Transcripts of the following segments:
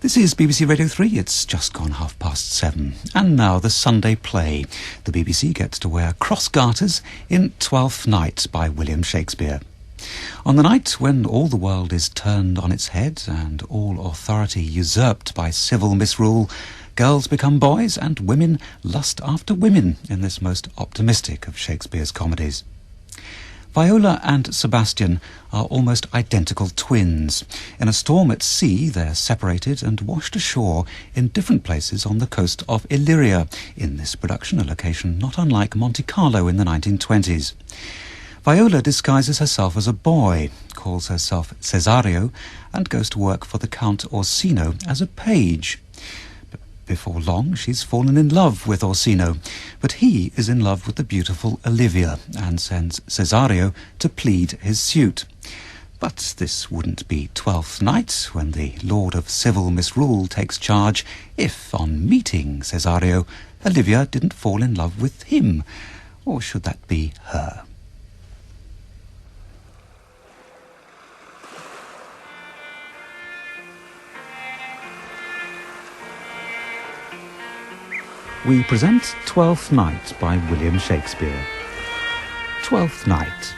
This is BBC Radio 3. It's just gone 7:30. And now the Sunday play. The BBC gets to wear cross garters in Twelfth Night by William Shakespeare. On the night when all the world is turned on its head and all authority usurped by civil misrule, girls become boys and women lust after women in this most optimistic of Shakespeare's comedies. Viola and Sebastian are almost identical twins. In a storm at sea, they're separated and washed ashore in different places on the coast of Illyria, in this production a location not unlike Monte Carlo in the 1920s. Viola disguises herself as a boy, calls herself Cesario, and goes to work for the Count Orsino as a page. Before long, she's fallen in love with Orsino, but he is in love with the beautiful Olivia and sends Cesario to plead his suit. But this wouldn't be Twelfth Night, when the Lord of Civil Misrule takes charge, if, on meeting Cesario, Olivia didn't fall in love with him. Or should that be her? We present Twelfth Night by William Shakespeare. Twelfth Night.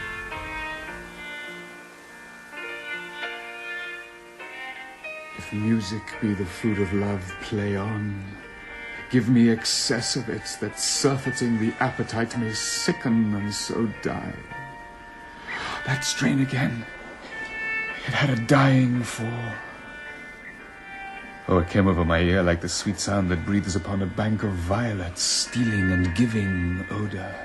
If music be the food of love, play on. Give me excess of it, that surfeiting the appetite may sicken and so die. That strain again, it had a dying fall. Oh, it came over my ear like the sweet sound that breathes upon a bank of violets, stealing and giving odor.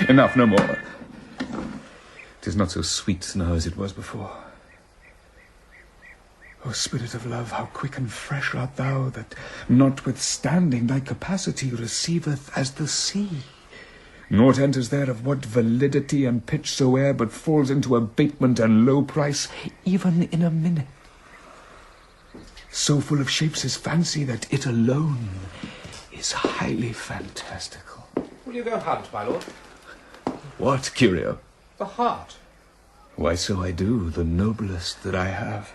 Enough, no more. 'Tis not so sweet now as it was before. O spirit of love, how quick and fresh art thou, that, notwithstanding thy capacity, receiveth as the sea. Naught enters there of what validity and pitch soe'er, but falls into abatement and low price, even in a minute. So full of shapes is fancy, that it alone is highly fantastical. Will you go hunt, my lord? What, Curio? The hart. Why, so I do, the noblest that I have.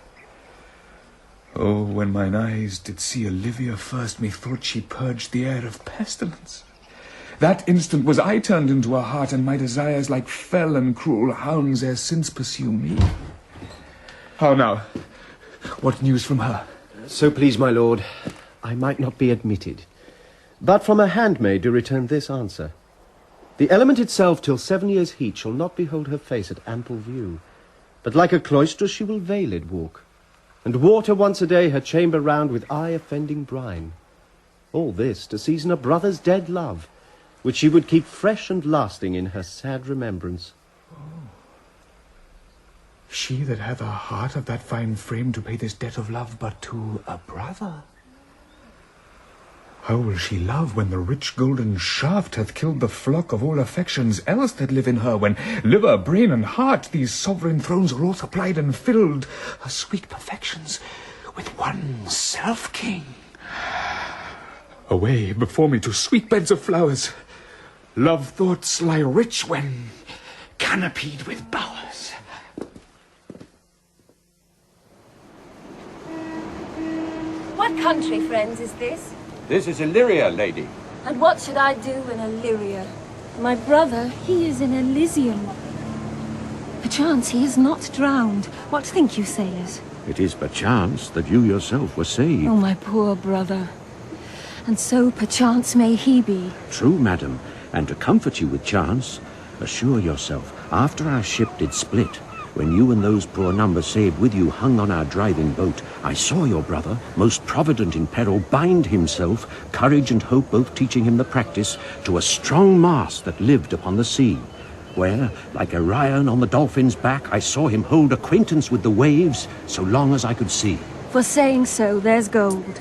Oh, when mine eyes did see Olivia first, methought she purged the air of pestilence. That instant was I turned into a hart, and my desires like fell and cruel hounds ere since pursue me. How now? What news from her? So please, my lord, I might not be admitted, but from a handmaid do return this answer. The element itself till 7 years' heat shall not behold her face at ample view, but like a cloistress she will veiled walk, and water once a day her chamber round with eye-offending brine. All this to season a brother's dead love, which she would keep fresh and lasting in her sad remembrance. Oh. She that hath a heart of that fine frame to pay this debt of love but to a brother. How will she love when the rich golden shaft hath killed the flock of all affections else that live in her, when liver, brain, and heart, these sovereign thrones, are all supplied and filled, her sweet perfections, with one self-king? Away before me to sweet beds of flowers. Love thoughts lie rich when canopied with bowers. What country, friends, is this? This is Illyria, lady. And what should I do in Illyria? My brother, he is in Elysium. Perchance he is not drowned. What think you, sailors? It is perchance that you yourself were saved. Oh, my poor brother. And so perchance may he be. True, madam, and to comfort you with chance, assure yourself, after our ship did split, when you and those poor number saved with you hung on our driving boat, I saw your brother, most provident in peril, bind himself, courage and hope both teaching him the practice, to a strong mast that lived upon the sea, where, like Orion on the dolphin's back, I saw him hold acquaintance with the waves so long as I could see. For saying so, there's gold.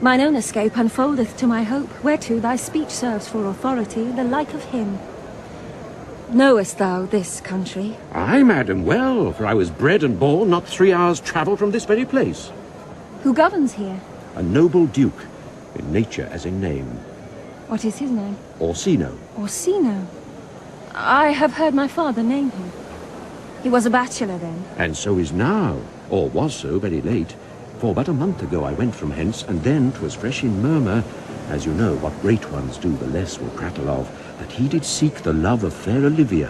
Mine own escape unfoldeth to my hope, whereto thy speech serves for authority, the like of him. Knowest thou this country? Aye, madam, well, for I was bred and born not 3 hours' travel from this very place. Who governs here? A noble duke, in nature as in name. What is his name? Orsino. Orsino. I have heard my father name him. He was a bachelor then. And so is now, or was so very late. For but a month ago I went from hence, and then 'twas fresh in murmur, as you know what great ones do the less will prattle of, that he did seek the love of fair Olivia.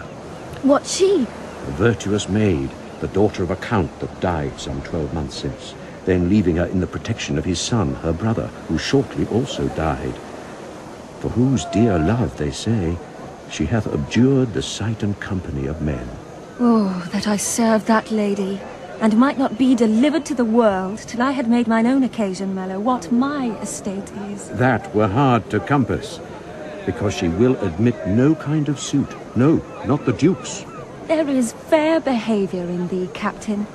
What she? A virtuous maid, the daughter of a count that died some 12 months since, then leaving her in the protection of his son, her brother, who shortly also died. For whose dear love, they say, she hath abjured the sight and company of men. Oh, that I served that lady, and might not be delivered to the world till I had made mine own occasion mellow what my estate is. That were hard to compass, because she will admit no kind of suit, no, not the Duke's. There is fair behaviour in thee, Captain,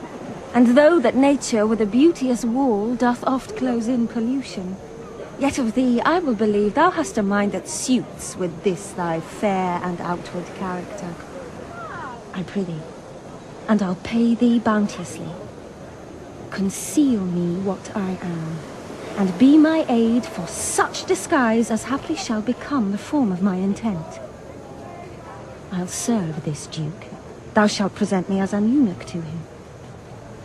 and though that nature with a beauteous wall doth oft close in pollution, yet of thee I will believe thou hast a mind that suits with this thy fair and outward character. I prithee, and I'll pay thee bounteously. Conceal me what I am, and be my aid for such disguise as haply shall become the form of my intent. I'll serve this duke. Thou shalt present me as an eunuch to him.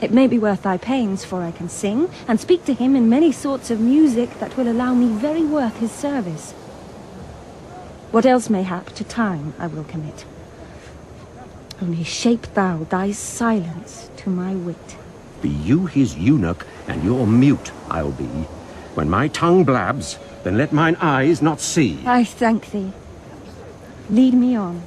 It may be worth thy pains, for I can sing, and speak to him in many sorts of music that will allow me very worth his service. What else mayhap to time I will commit. Only shape thou thy silence to my wit. Be you his eunuch, and you're mute, I'll be. When my tongue blabs, then let mine eyes not see. I thank thee. Lead me on.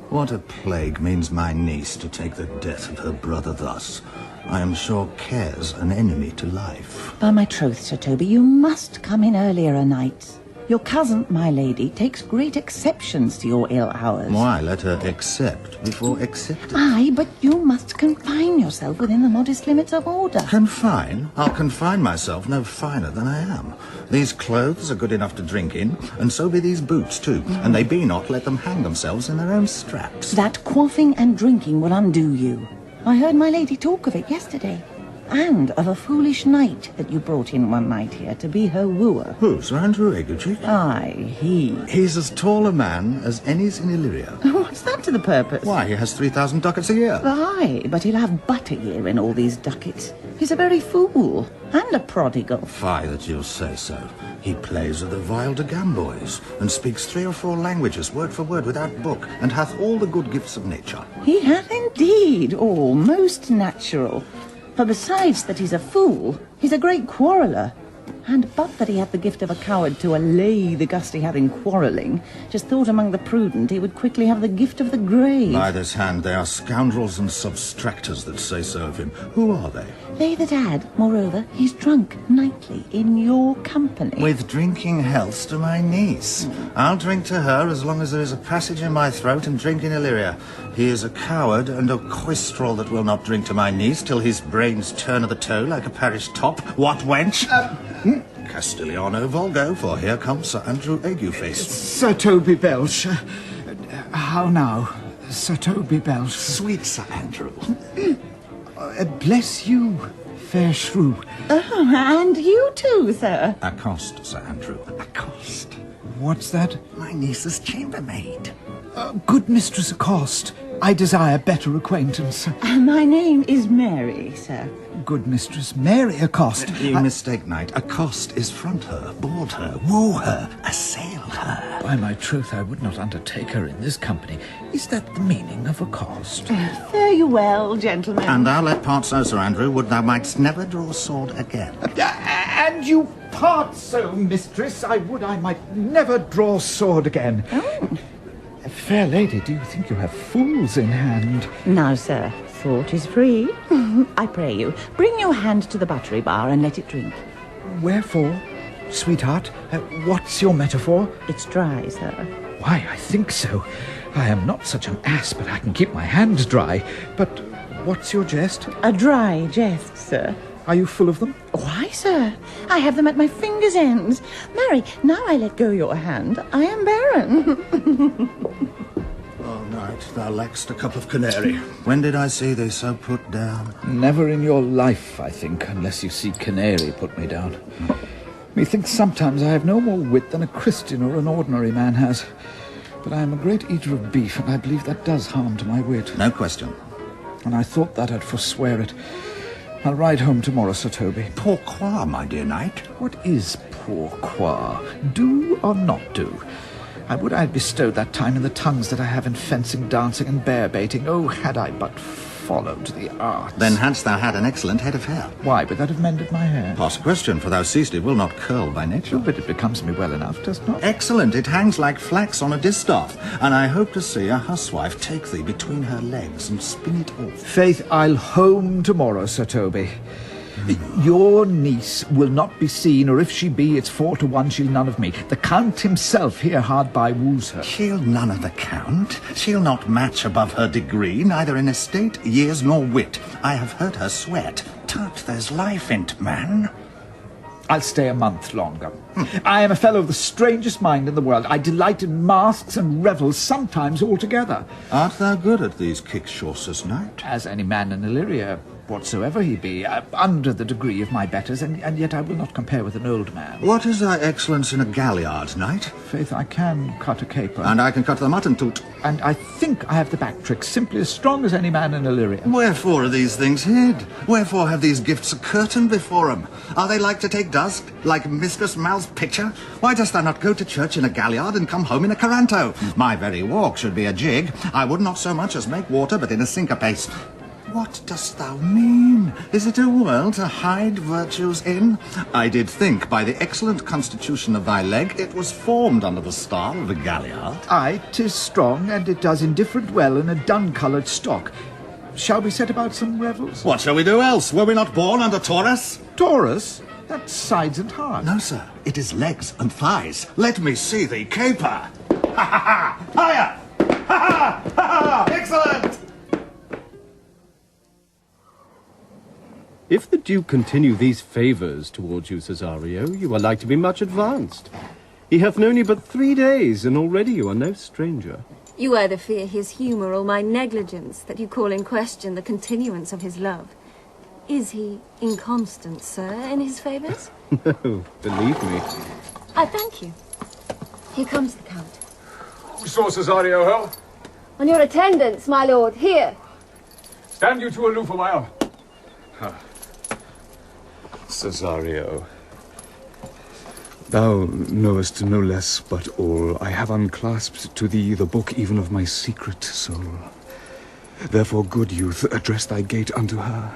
What a plague means my niece to take the death of her brother thus? I am sure care's an enemy to life. By my troth, Sir Toby, you must come in earlier a night. Your cousin, my lady, takes great exceptions to your ill hours. Why, let her accept before accepting. Aye, but you must confine yourself within the modest limits of order. Confine? I'll confine myself no finer than I am. These clothes are good enough to drink in, and so be these boots too. And they be not, let them hang themselves in their own straps. That quaffing and drinking will undo you. I heard my lady talk of it yesterday. And of a foolish knight that you brought in one night here to be her wooer. Who, Sir Andrew Egercheek? Aye, he. He's as tall a man as any's in Illyria. What's that to the purpose? Why, he has 3,000 ducats a year. Aye, but he'll have but a year in all these ducats. He's a very fool, and a prodigal. Fie that you'll say so. He plays with the vile de Gamboys, and speaks 3 or 4 languages, word for word, without book, and hath all the good gifts of nature. He hath indeed, all most natural. For besides that he's a fool, he's a great quarreller. And but that he had the gift of a coward to allay the gust he had in quarrelling, just thought among the prudent he would quickly have the gift of the grave. By this hand, they are scoundrels and substractors that say so of him. Who are they? They that add, moreover, he's drunk nightly in your company. With drinking healths to my niece. I'll drink to her as long as there is a passage in my throat and drink in Illyria. He is a coward and a coistrel that will not drink to my niece till his brains turn o' the toe like a parish top. What, wench? Castigliano Volgo, for here comes Sir Andrew Agueface. Sir Toby Belch. How now, Sir Toby Belch? Sweet Sir Andrew. Bless you, fair shrew. Oh, and you too, sir. Accost, Sir Andrew. Accost. What's that? My niece's chambermaid. Good Mistress Accost, I desire better acquaintance. My name is Mary, sir. Good Mistress Mary Accost. You mistake, knight. Accost is front her, board her, woo her, assail her. By my troth, I would not undertake her in this company. Is that the meaning of accost? Fare you well, gentlemen. And thou let part so, Sir Andrew, would thou mightst never draw sword again. And you part so, mistress, I would I might never draw sword again. Oh. Fair lady, do you think you have fools in hand? Now, sir, thought is free. I pray you, bring your hand to the buttery bar and let it drink. Wherefore? Sweetheart, what's your metaphor? It's dry, sir. Why, I think so. I am not such an ass, but I can keep my hands dry. But what's your jest? A dry jest, sir. Are you full of them? Why, sir, I have them at my fingers' ends. Marry, now I let go your hand, I am barren. Oh, no. night thou lackst a cup of canary. When did I see thee so put down? Never in your life, I think, unless you see canary put me down. Methinks sometimes I have no more wit than a Christian or an ordinary man has. But I am a great eater of beef, and I believe that does harm to my wit. No question. And I thought that I'd forswear it. I'll ride home tomorrow, Sir Toby. Pourquoi, my dear knight? What is pourquoi? Do or not do? I would I had bestowed that time in the tongues that I have in fencing, dancing, and bear-baiting. Oh, had I but followed the arts. Then hadst thou had an excellent head of hair. Why, would that have mended my hair? Past question, for thou seest it will not curl by nature. Oh, but it becomes me well enough, does it not? Excellent. It hangs like flax on a distaff, and I hope to see a huswife take thee between her legs and spin it off. Faith, I'll home tomorrow, Sir Toby. Your niece will not be seen, or if she be, it's 4 to 1 she'll none of me. The Count himself here hard by woos her. She'll none of the Count. She'll not match above her degree, neither in estate, years, nor wit. I have heard her sweat. Tut, there's life in't, man. I'll stay a month longer. I am a fellow of the strangest mind in the world. I delight in masks and revels, sometimes altogether. Art thou good at these kickshaws, knight? As any man in Illyria, whatsoever he be, under the degree of my betters, and yet I will not compare with an old man. What is thy excellence in a galliard, knight? Faith, I can cut a caper. And I can cut the mutton toot. And I think I have the back trick, simply as strong as any man in Illyria. Wherefore are these things hid? Wherefore have these gifts a curtain before 'em? Are they like to take dust, like Mistress Mal's picture? Why dost thou not go to church in a galliard and come home in a caranto? My very walk should be a jig. I would not so much as make water, but in a syncopace. What dost thou mean? Is it a world to hide virtues in? I did think, by the excellent constitution of thy leg, it was formed under the style of a galliard. Aye, 'tis strong, and it does indifferent well in a dun-coloured stock. Shall we set about some revels? What shall we do else? Were we not born under Taurus? Taurus? That's sides and heart. No, sir. It is legs and thighs. Let me see thee caper. Ha ha ha! Higher! Ha ha! Ha ha! Excellent! If the Duke continue these favours towards you, Cesario, you are like to be much advanced. He hath known you but 3 days, and already you are no stranger. You either fear his humour or my negligence, that you call in question the continuance of his love. Is he inconstant, sir, in his favours? No, believe me. I thank you. Here comes the Count. Saw Cesario, Earl? On your attendance, my lord, here. Stand you two aloof a while. Cesario, thou knowest no less but all. I have unclasped to thee the book even of my secret soul. Therefore, good youth, address thy gate unto her.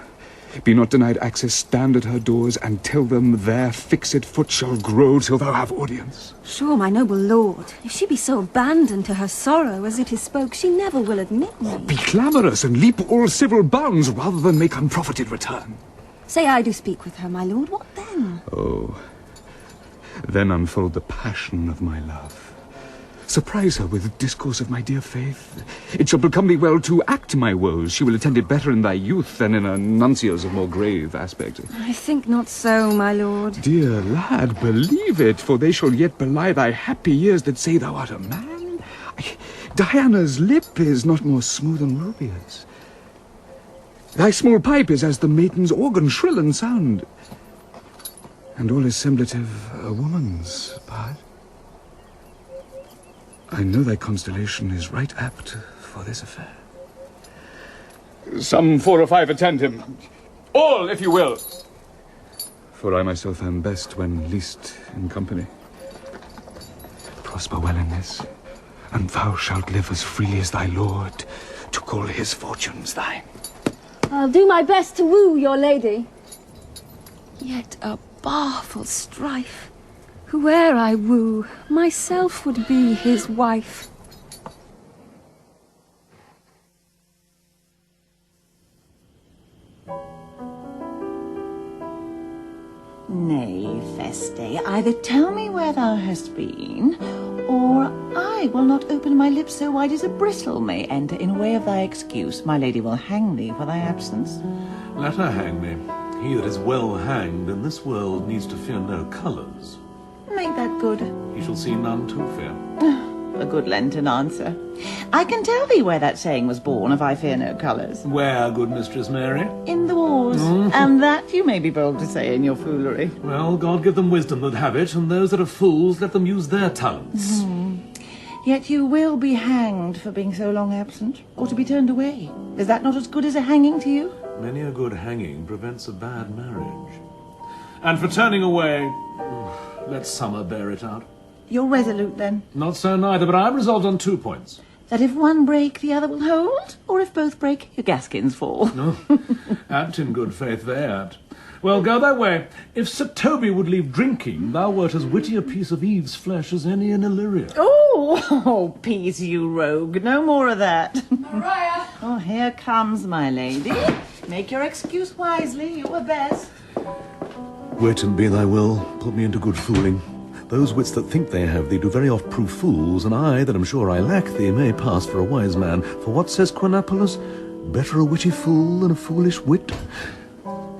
Be not denied access, stand at her doors, and tell them their fixed foot shall grow till thou have audience. Sure, my noble lord, if she be so abandoned to her sorrow as it is spoke, she never will admit me. Be clamorous and leap all civil bounds rather than make unprofited return. Say I do speak with her, my lord, what then? Oh, then unfold the passion of my love. Surprise her with discourse of my dear faith. It shall become thee well to act my woes. She will attend it better in thy youth than in a nuncio's of more grave aspect. I think not so, my lord. Dear lad, believe it, for they shall yet belie thy happy years that say thou art a man. Diana's lip is not more smooth than Rubia's. Thy small pipe is as the maiden's organ, shrill and sound. And all is semblative a woman's part. I know thy constellation is right apt for this affair. Some 4 or 5 attend him. All, if you will. For I myself am best when least in company. Prosper well in this, and thou shalt live as freely as thy lord, to call his fortunes thine. I'll do my best to woo your lady. Yet a barful strife. Whoe'er I woo, myself would be his wife. Nay, Feste, either tell me where thou hast been, or I will not open my lips so wide as a bristle may enter in way of thy excuse. My lady will hang thee for thy absence. Let her hang me. He that is well hanged in this world needs to fear no colours. Make that good. He shall see none to fear. A good Lenten answer. I can tell thee where that saying was born of I fear no colours. Where, good Mistress Mary? In the wars. And that you may be bold to say in your foolery. Well, God give them wisdom that have it, and those that are fools, let them use their talents. Yet you will be hanged for being so long absent, or to be turned away. Is that not as good as a hanging to you? Many a good hanging prevents a bad marriage. And for turning away, let summer bear it out. You're resolute, then? Not so neither, but I'm resolved on 2 points. That if one break, the other will hold? Or if both break, your gaskins fall? No, apt in good faith they apt. Well, go thy way. If Sir Toby would leave drinking, thou wert as witty a piece of Eve's flesh as any in Illyria. Oh, peace, you rogue. No more of that. Maria! Oh, here comes my lady. Make your excuse wisely. You were best. Wit and be thy will, put me into good fooling. Those wits that think they have thee do very oft prove fools, and I, that am sure I lack thee, may pass for a wise man. For what says Quinapolis? Better a witty fool than a foolish wit.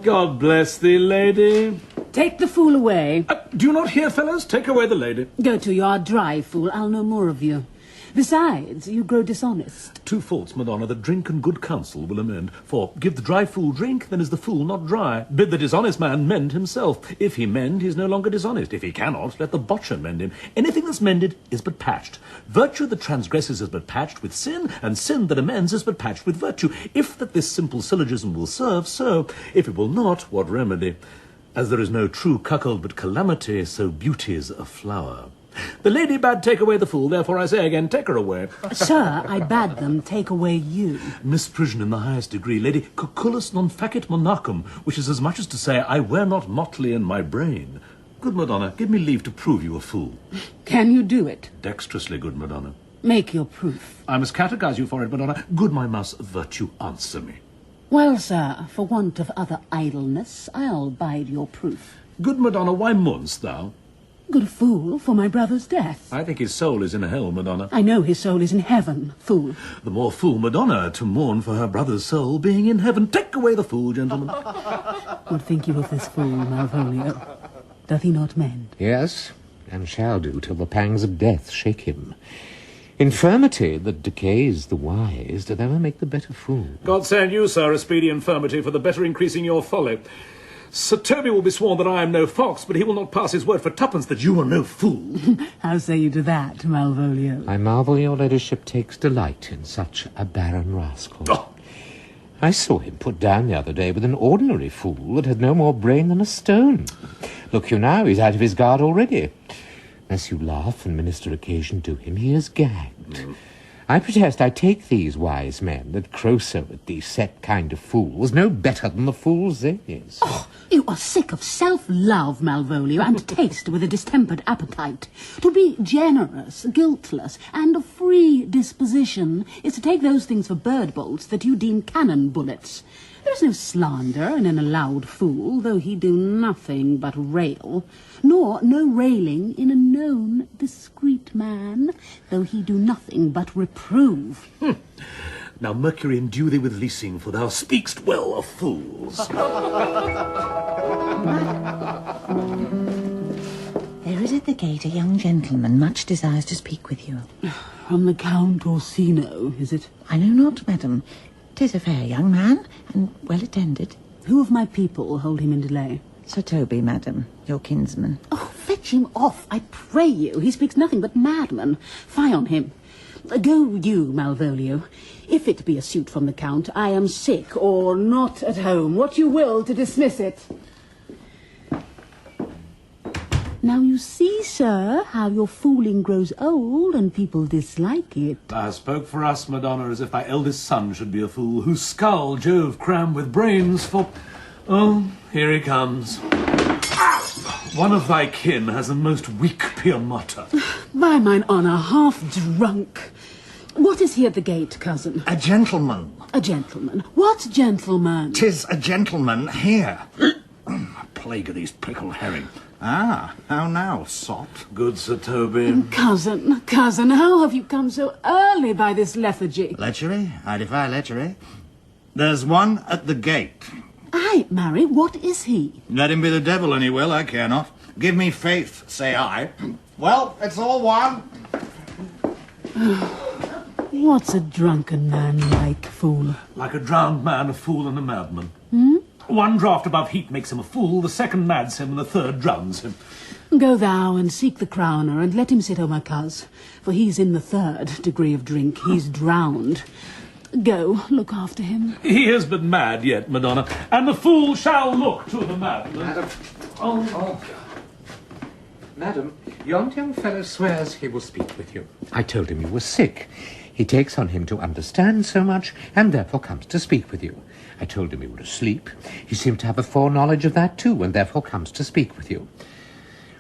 God bless thee, lady. Take the fool away. Do you not hear, fellows? Take away the lady. Go to your dry, fool. I'll know more of you. Besides, you grow dishonest. 2 faults, Madonna, that drink and good counsel will amend. For, give the dry fool drink, then is the fool not dry. Bid the dishonest man mend himself. If he mend, he is no longer dishonest. If he cannot, let the botcher mend him. Anything that's mended is but patched. Virtue that transgresses is but patched with sin, and sin that amends is but patched with virtue. If that this simple syllogism will serve, so. If it will not, what remedy? As there is no true cuckold but calamity, so beauty's a flower. The lady bade take away the fool, therefore I say again, take her away. Sir, I bade them take away you. Misprision in the highest degree, lady, cucullus non facit monachum, which is as much as to say, I wear not motley in my brain. Good Madonna, give me leave to prove you a fool. Can you do it? Dexterously, good Madonna. Make your proof. I must catechize you for it, Madonna. Good my mouse, virtue, answer me. Well, sir, for want of other idleness, I'll bide your proof. Good Madonna, why mourn'st thou? Good fool, for my brother's death. I think his soul is in hell, Madonna. I know his soul is in heaven, fool. The more fool Madonna to mourn for her brother's soul being in heaven. Take away the fool, gentlemen. What think you of this fool, Malvolio? Doth he not mend? Yes, and shall do till the pangs of death shake him. Infirmity that decays the wise doth ever make the better fool. God send you, sir, a speedy infirmity for the better increasing your folly. Sir Toby will be sworn that I am no fox, but he will not pass his word for twopence that you are no fool. How say you to that, Malvolio? I marvel your ladyship takes delight in such a barren rascal. Oh. I saw him put down the other day with an ordinary fool that had no more brain than a stone. Look you now, he's out of his guard already. Unless you laugh and minister occasion to him, he is gagged. I protest I take these wise men that crow so at these set kind of fools no better than the fools they is. Oh, you are sick of self-love, Malvolio, and taste with a distempered appetite. To be generous, guiltless, and of free disposition is to take those things for bird bolts that you deem cannon bullets. There is no slander in an allowed fool, though he do nothing but rail, nor no railing in a known discreet man, though he do nothing but reprove. Now Mercury endue thee with leasing, for thou speak'st well of fools. There is at the gate a young gentleman much desires to speak with you. From the Count Orsino, is it? I know not, madam. 'Tis a fair young man, and well attended. Who of my people hold him in delay? Sir Toby, madam, your kinsman. Oh, fetch him off, I pray you. He speaks nothing but madman. Fie on him. Go you, Malvolio. If it be a suit from the Count, I am sick or not at home. What you will to dismiss it. Now you see, sir, how your fooling grows old and people dislike it. Thou spoke for us, Madonna, as if thy eldest son should be a fool, whose skull Jove crammed with brains for... Oh, here he comes. One of thy kin has a most weak piamata. By mine honour, half drunk. What is he at the gate, cousin? A gentleman. A gentleman? What gentleman? 'Tis a gentleman here. Plague of these pickled herring. Ah, how now, sot? Good Sir Toby. Cousin, how have you come so early by this lethargy? Lechery? I defy lechery. There's one at the gate. Aye, marry, what is he? Let him be the devil, and he will, I care not. Give me faith, say I. Well, it's all one. What's a drunken man like, fool? Like a drowned man, a fool, and a madman. Hmm? One draught above heat makes him a fool, the second mads him, and the third drowns him. Go thou and seek the crowner, and let him sit over cuz, for he's in the third degree of drink. He's drowned. Go, look after him. He is but mad yet, Madonna, and the fool shall look to the madman. Madam. Oh. Madam, yon young fellow swears he will speak with you. I told him you were sick. He takes on him to understand so much, and therefore comes to speak with you. I told him you were asleep. He seemed to have a foreknowledge of that too, and therefore comes to speak with you.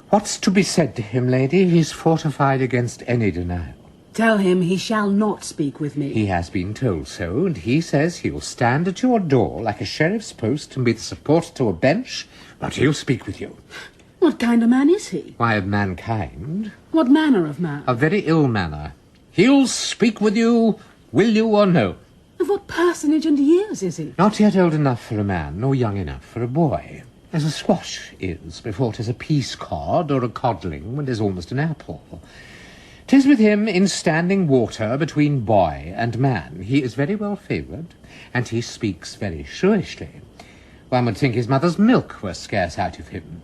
What's to be said to him, lady? He's fortified against any denial. Tell him he shall not speak with me. He has been told so, and he says he'll stand at your door like a sheriff's post and be the support to a bench, but he'll speak with you. What kind of man is he? Why, of mankind. What manner of man? A very ill manner. He'll speak with you, will you or no? Of what personage and years is he? Not yet old enough for a man, nor young enough for a boy. As a squash is before 'tis a peace cod, or a codling when 'tis almost an apple. 'Tis with him in standing water between boy and man. He is very well favoured, and he speaks very shrewishly. One would think his mother's milk were scarce out of him.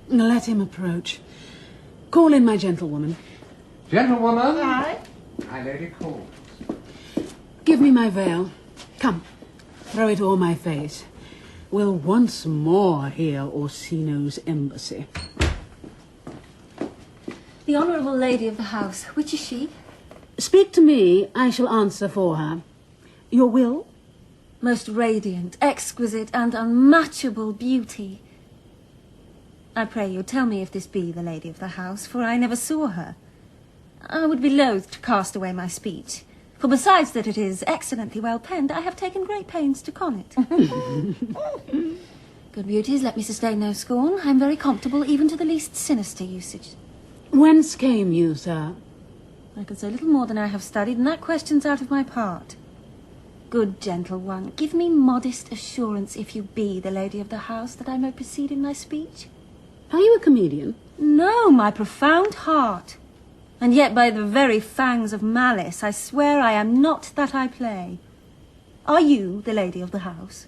Let him approach. Call in my gentlewoman. Gentlewoman? Aye. My lady calls. Give me my veil. Come, throw it o'er my face. We'll once more hear Orsino's embassy. The Honourable Lady of the House, which is she? Speak to me, I shall answer for her. Your will? Most radiant, exquisite, and unmatchable beauty. I pray you, tell me if this be the Lady of the House, for I never saw her. I would be loath to cast away my speech, for besides that it is excellently well penned, I have taken great pains to con it. Good beauties, let me sustain no scorn. I am very comfortable even to the least sinister usage. Whence came you, sir? I can say little more than I have studied, and that question's out of my part. Good gentle one, give me modest assurance, if you be the lady of the house, that I may proceed in my speech. Are you a comedian? No, my profound heart. And yet by the very fangs of malice, I swear I am not that I play. Are you the lady of the house?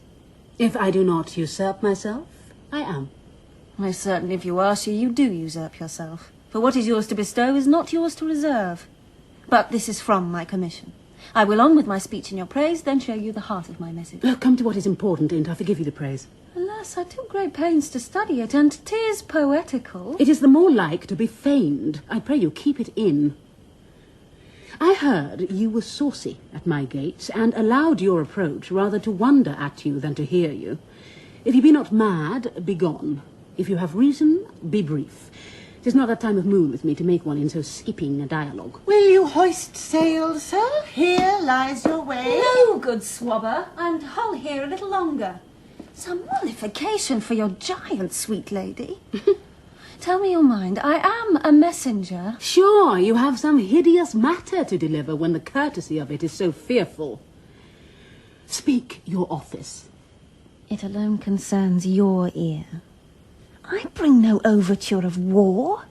If I do not usurp myself, I am. I certainly, if you are she, you do usurp yourself. For what is yours to bestow is not yours to reserve. But this is from my commission. I will on with my speech in your praise, then show you the heart of my message. Look, come to what is important, and I forgive you the praise. Alas, I took great pains to study it, and 'tis poetical. It is the more like to be feigned. I pray you, keep it in. I heard you were saucy at my gates, and allowed your approach rather to wonder at you than to hear you. If you be not mad, be gone. If you have reason, be brief. 'Tis not that time of mood with me to make one in so skipping a dialogue. Will you hoist sail, sir? Here lies your way. No, good swabber, and hull here a little longer. Some mollification for your giant, sweet lady. Tell me your mind. I am a messenger. Sure, you have some hideous matter to deliver when the courtesy of it is so fearful. Speak your office. It alone concerns your ear. I bring no overture of war,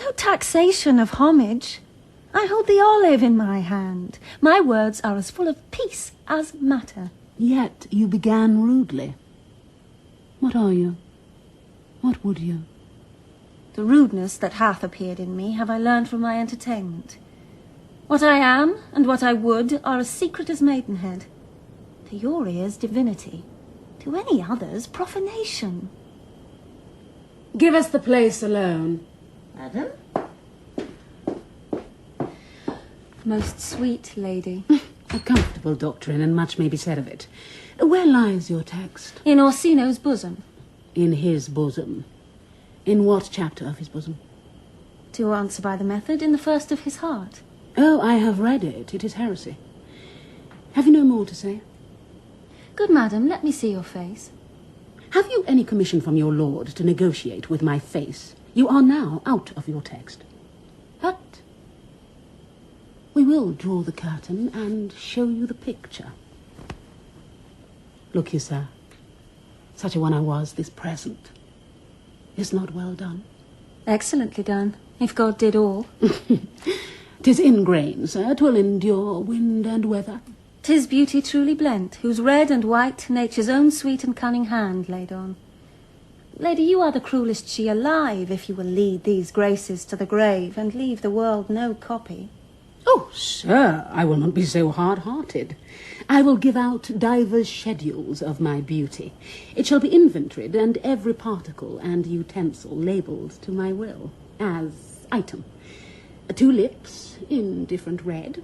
no taxation of homage. I hold the olive in my hand. My words are as full of peace as matter. Yet you began rudely. What are you? What would you? The rudeness that hath appeared in me have I learned from my entertainment. What I am and what I would are as secret as maidenhead. To your ears, divinity. To any others, profanation. Give us the place alone. Madam? Most sweet lady. A comfortable doctrine, and much may be said of it. Where lies your text? In Orsino's bosom. In his bosom. In what chapter of his bosom? To answer by the method, in the first of his heart. Oh, I have read it. It is heresy. Have you no more to say? Good madam, let me see your face. Have you any commission from your lord to negotiate with my face? You are now out of your text. But we will draw the curtain and show you the picture. Look you, sir. Such a one I was, this present is not well done. Excellently done, if God did all. 'Tis ingrain, sir, 'twill endure wind and weather. 'Tis beauty truly blent, whose red and white nature's own sweet and cunning hand laid on. Lady, you are the cruellest she alive, if you will lead these graces to the grave, and leave the world no copy. Oh, sir, I will not be so hard-hearted. I will give out divers schedules of my beauty. It shall be inventoried, and every particle and utensil labelled to my will, as item. 2 lips, indifferent red.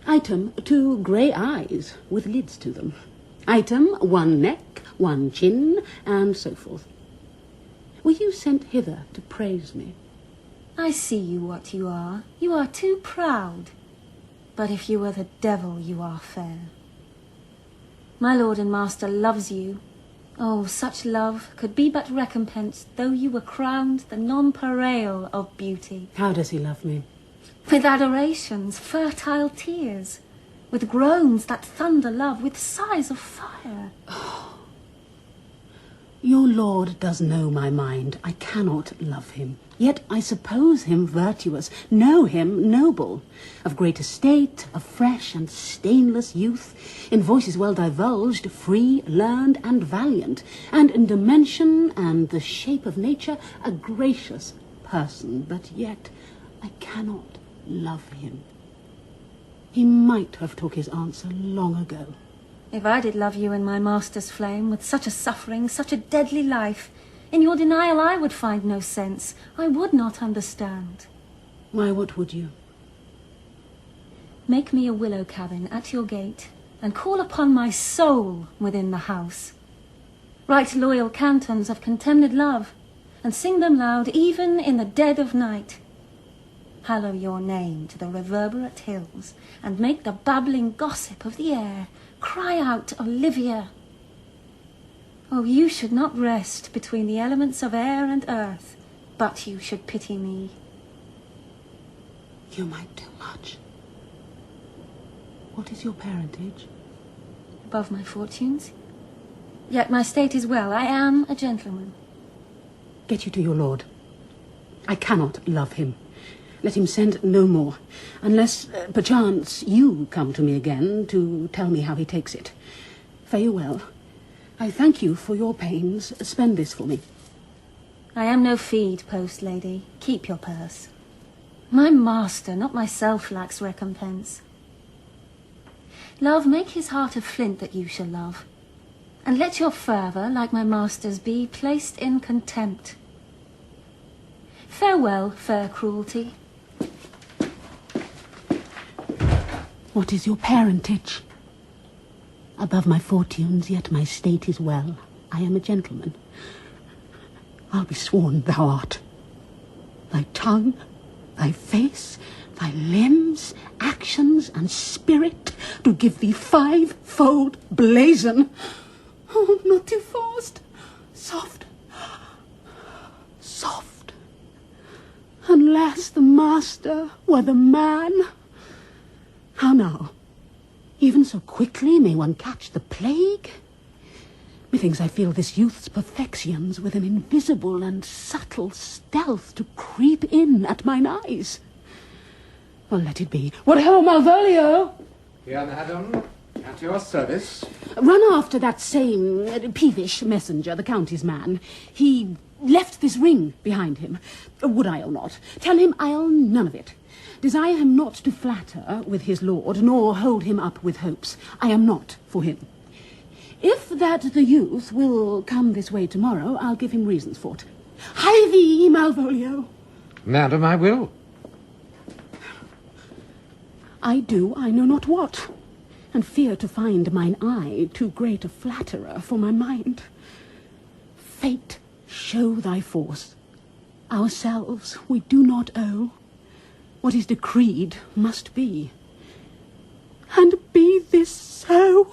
Item, 2 grey eyes, with lids to them. Item, 1 neck, 1 chin, and so forth. Were you sent hither to praise me? I see you what you are. You are too proud. But if you were the devil, you are fair. My lord and master loves you. Oh, such love could be but recompensed, though you were crowned the nonpareil of beauty. How does he love me? With adorations, fertile tears, with groans that thunder love, with sighs of fire. Your lord does know my mind. I cannot love him. Yet I suppose him virtuous, know him noble, of great estate, of fresh and stainless youth, in voices well divulged, free, learned, and valiant, and in dimension and the shape of nature a gracious person, but yet I cannot love him. He might have took his answer long ago. If I did love you in my master's flame, with such a suffering, such a deadly life, in your denial I would find no sense. I would not understand. Why, what would you? Make me a willow cabin at your gate, and call upon my soul within the house. Write loyal cantons of contemned love, and sing them loud even in the dead of night. Hallow your name to the reverberate hills, and make the babbling gossip of the air cry out Olivia. Oh, you should not rest between the elements of air and earth, but you should pity me. You might do much. What is your parentage? Above my fortunes. Yet my state is well. I am a gentleman. Get you to your lord. I cannot love him. Let him send no more, unless, perchance, you come to me again to tell me how he takes it. Fare you well. I thank you for your pains. Spend this for me. I am no feed post, lady. Keep your purse. My master, not myself, lacks recompense. Love, make his heart of flint that you shall love, and let your fervour, like my master's, be placed in contempt. Farewell, fair cruelty. What is your parentage? Above my fortunes, yet my state is well. I am a gentleman. I'll be sworn thou art. Thy tongue, thy face, thy limbs, actions, and spirit do give thee 5-fold blazon. Oh, not too fast. Soft. Soft. Unless the master were the man. How now? Even so quickly may one catch the plague? Methinks I feel this youth's perfections with an invisible and subtle stealth to creep in at mine eyes. Well, let it be. What ho, Malvolio! Here, madam, at your service. Run after that same peevish messenger, the county's man. He left this ring behind him. Would I or not? Tell him I'll none of it. Desire him not to flatter with his lord, nor hold him up with hopes. I am not for him. If that the youth will come this way tomorrow, I'll give him reasons for it. Hie thee, Malvolio. Madam, I will. I do, I know not what, and fear to find mine eye too great a flatterer for my mind. Fate, show thy force. Ourselves we do not owe. What is decreed must be. And be this so.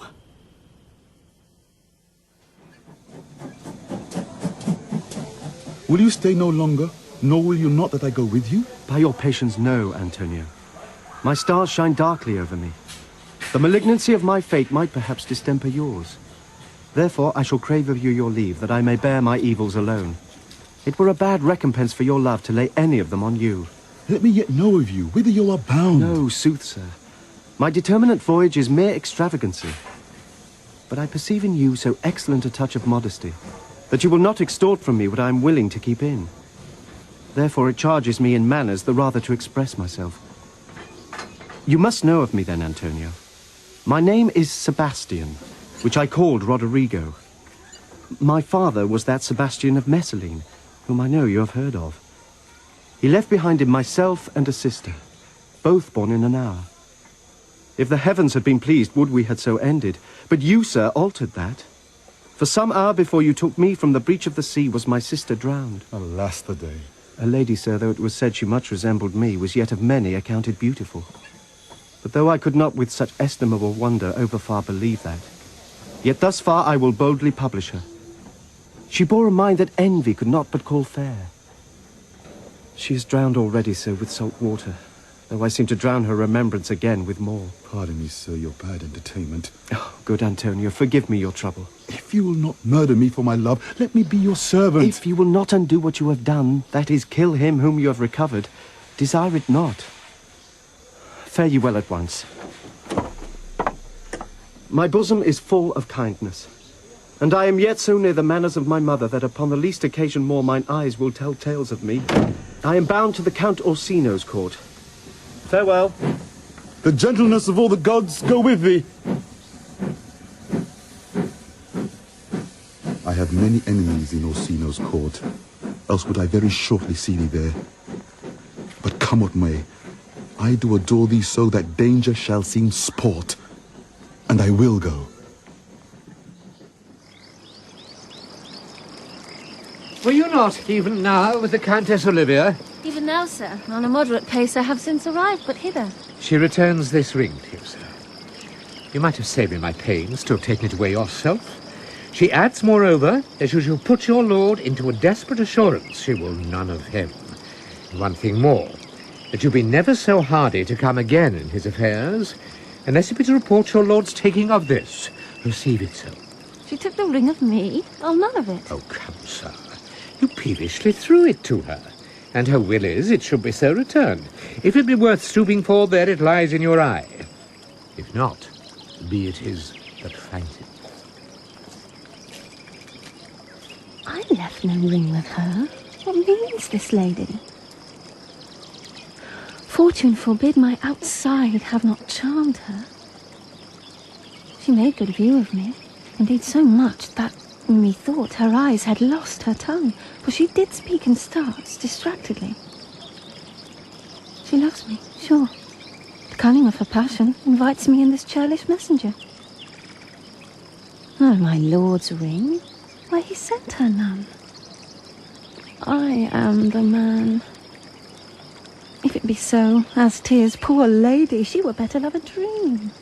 Will you stay no longer, nor will you not that I go with you? By your patience, no, Antonio. My stars shine darkly over me. The malignancy of my fate might perhaps distemper yours. Therefore I shall crave of you your leave, that I may bear my evils alone. It were a bad recompense for your love to lay any of them on you. Let me yet know of you, whither you are bound. No, sooth, sir. My determinate voyage is mere extravagancy. But I perceive in you so excellent a touch of modesty that you will not extort from me what I am willing to keep in. Therefore it charges me in manners the rather to express myself. You must know of me then, Antonio. My name is Sebastian, which I called Roderigo. My father was that Sebastian of Messaline, whom I know you have heard of. He left behind him myself and a sister, both born in an hour. If the heavens had been pleased, would we had so ended. But you, sir, altered that. For some hour before you took me from the breach of the sea was my sister drowned. Alas the day. A lady, sir, though it was said she much resembled me, was yet of many accounted beautiful. But though I could not with such estimable wonder overfar believe that, yet thus far I will boldly publish her. She bore a mind that envy could not but call fair. She is drowned already, sir, with salt water, though I seem to drown her remembrance again with more. Pardon me, sir, your bad entertainment. Oh, good Antonio, forgive me your trouble. If you will not murder me for my love, let me be your servant. If you will not undo what you have done, that is, kill him whom you have recovered, desire it not. Fare you well at once. My bosom is full of kindness, and I am yet so near the manners of my mother that upon the least occasion more mine eyes will tell tales of me. I am bound to the Count Orsino's court. Farewell. The gentleness of all the gods go with thee. I have many enemies in Orsino's court, else would I very shortly see thee there. But come what may, I do adore thee so that danger shall seem sport, and I will go. Were you not even now with the Countess Olivia? Even now, sir. On a moderate pace I have since arrived, but hither. She returns this ring to you, sir. You might have saved me my pains to have taken it away yourself. She adds, moreover, that you shall put your lord into a desperate assurance she will none of him. And one thing more, that you be never so hardy to come again in his affairs, unless it be to report your lord's taking of this. Receive it so. She took the ring of me? Oh, none of it. Oh, come, sir. You peevishly threw it to her, and her will is it should be so returned. If it be worth stooping for, there it lies in your eye. If not, be it his that finds it. I left no ring with her. What means this lady? Fortune forbid my outside have not charmed her. She made good view of me, indeed so much that methought her eyes had lost her tongue, for she did speak in starts, distractedly. She loves me, sure. The cunning of her passion invites me in this churlish messenger. Oh, my lord's ring? Why, he sent her none. I am the man. If it be so, as 'tis, poor lady, she were better love a dream.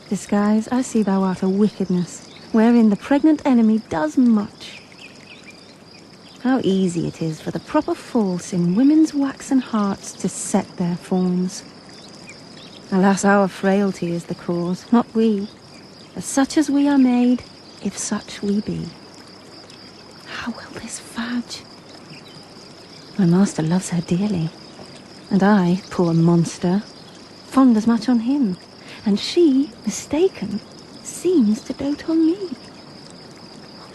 Disguise, I see thou art a wickedness, wherein the pregnant enemy does much. How easy it is for the proper false in women's waxen hearts to set their forms. Alas, our frailty is the cause, not we. For such as we are made, if such we be. How will this fudge? My master loves her dearly, and I, poor monster, fond as much on him, and she, mistaken, seems to dote on me.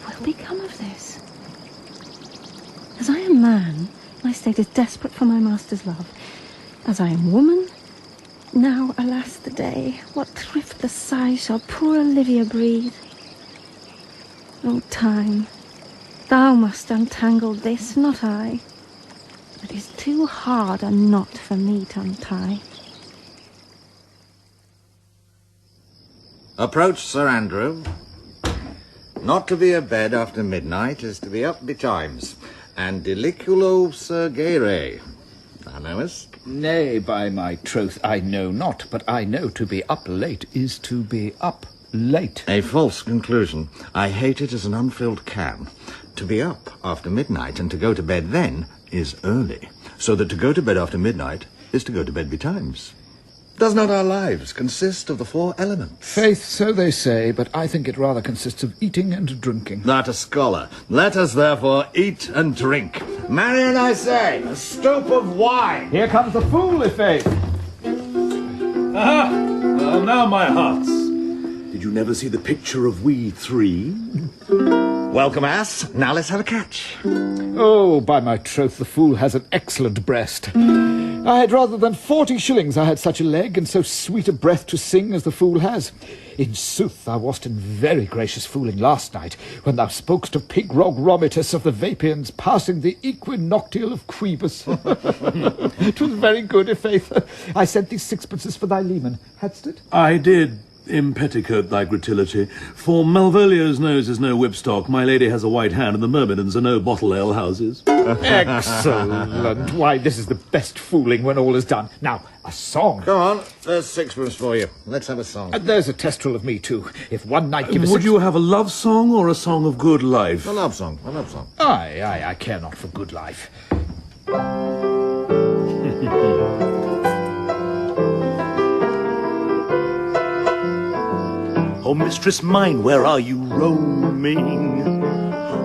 What will become of this? As I am man, my state is desperate for my master's love. As I am woman, now, alas the day, what thriftless sigh shall poor Olivia breathe? O time, thou must untangle this, not I. It is too hard a knot for me to untie. Approach, Sir Andrew. Not to be abed after midnight is to be up betimes, and deliculo surgere. Thou knowest? Nay, by my troth, I know not, but I know to be up late is to be up late. A false conclusion. I hate it as an unfilled can. To be up after midnight and to go to bed then is early, so that to go to bed after midnight is to go to bed betimes. Does not our lives consist of the 4 elements? Faith, so they say, but I think it rather consists of eating and drinking. That a scholar. Let us therefore eat and drink. Marion, I say, a stoup of wine. Here comes the fool, Faith. Aha! Well, now, my hearts. Did you never see the picture of we 3? Welcome, ass. Now let's have a catch. Oh, by my troth, the fool has an excellent breast. I had rather than 40 shillings I had such a leg, and so sweet a breath to sing as the fool has. In sooth, thou wast in very gracious fooling last night, when thou spokest to Pigrog Romitus of the Vapians passing the equinoctial of Quibus. 'Twas very good, i'faith. I sent thee 6 for thy leman. Hadst it? I did impetticoat thy gratillity. For Malvolio's nose is no whipstock, my lady has a white hand, and the myrmidons are no bottle ale houses. Excellent. Why, this is the best fooling when all is done. Now, a song. Go on, there's 6 for you. Let's have a song. There's a testrel of me, too. If one night give us... Would you have a love song or a song of good life? A love song, a love song. Aye, I care not for good life. Oh, mistress mine, where are you roaming?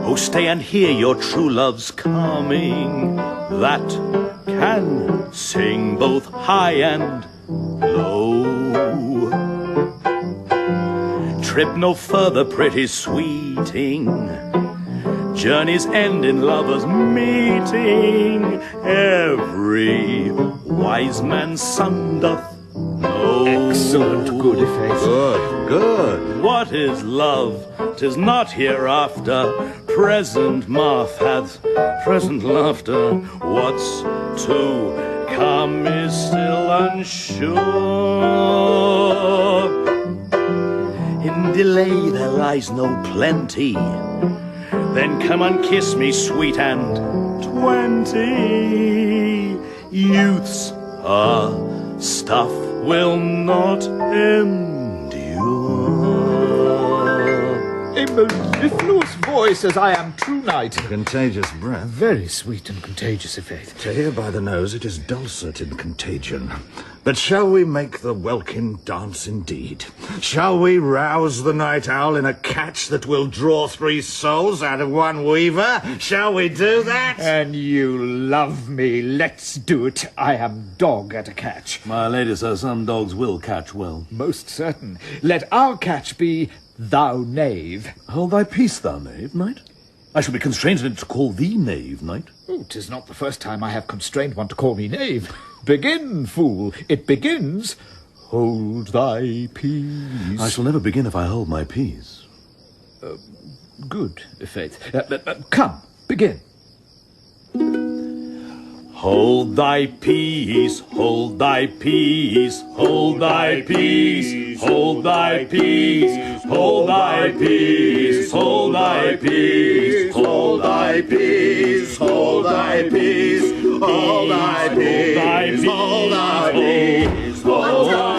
Oh, stay and hear your true love's coming, that can sing both high and low. Trip no further, pretty sweeting, journey's end in lovers' meeting. Every wise man's son doth know. Excellent, good i'faith. Good. What is love? 'Tis not hereafter. Present mirth hath present laughter. What's to come is still unsure. In delay there lies no plenty. Then come and kiss me, sweet and 20. Youth's stuff will not endure. A mellifluous voice, as I am true knight. Contagious breath. Very sweet and contagious, i'faith. To hear by the nose, it is dulcet in contagion. But shall we make the welkin dance indeed? Shall we rouse the night owl in a catch that will draw 3 souls out of one weaver? Shall we do that? And you love me. Let's do it. I am dog at a catch. My lady, sir, some dogs will catch well. Most certain. Let our catch be thou knave. Hold thy peace, thou knave, knight. I shall be constrained to call thee knave, knight. Oh, 'tis not the first time I have constrained one to call me knave. Begin, fool. It begins. Hold thy peace. I shall never begin if I hold my peace. Good, i'faith. Come, begin. Hold thy peace, hold thy peace, hold thy peace, hold thy peace, hold thy peace, hold thy peace, hold thy peace, hold thy peace, hold thy peace, hold thy peace, hold thy peace.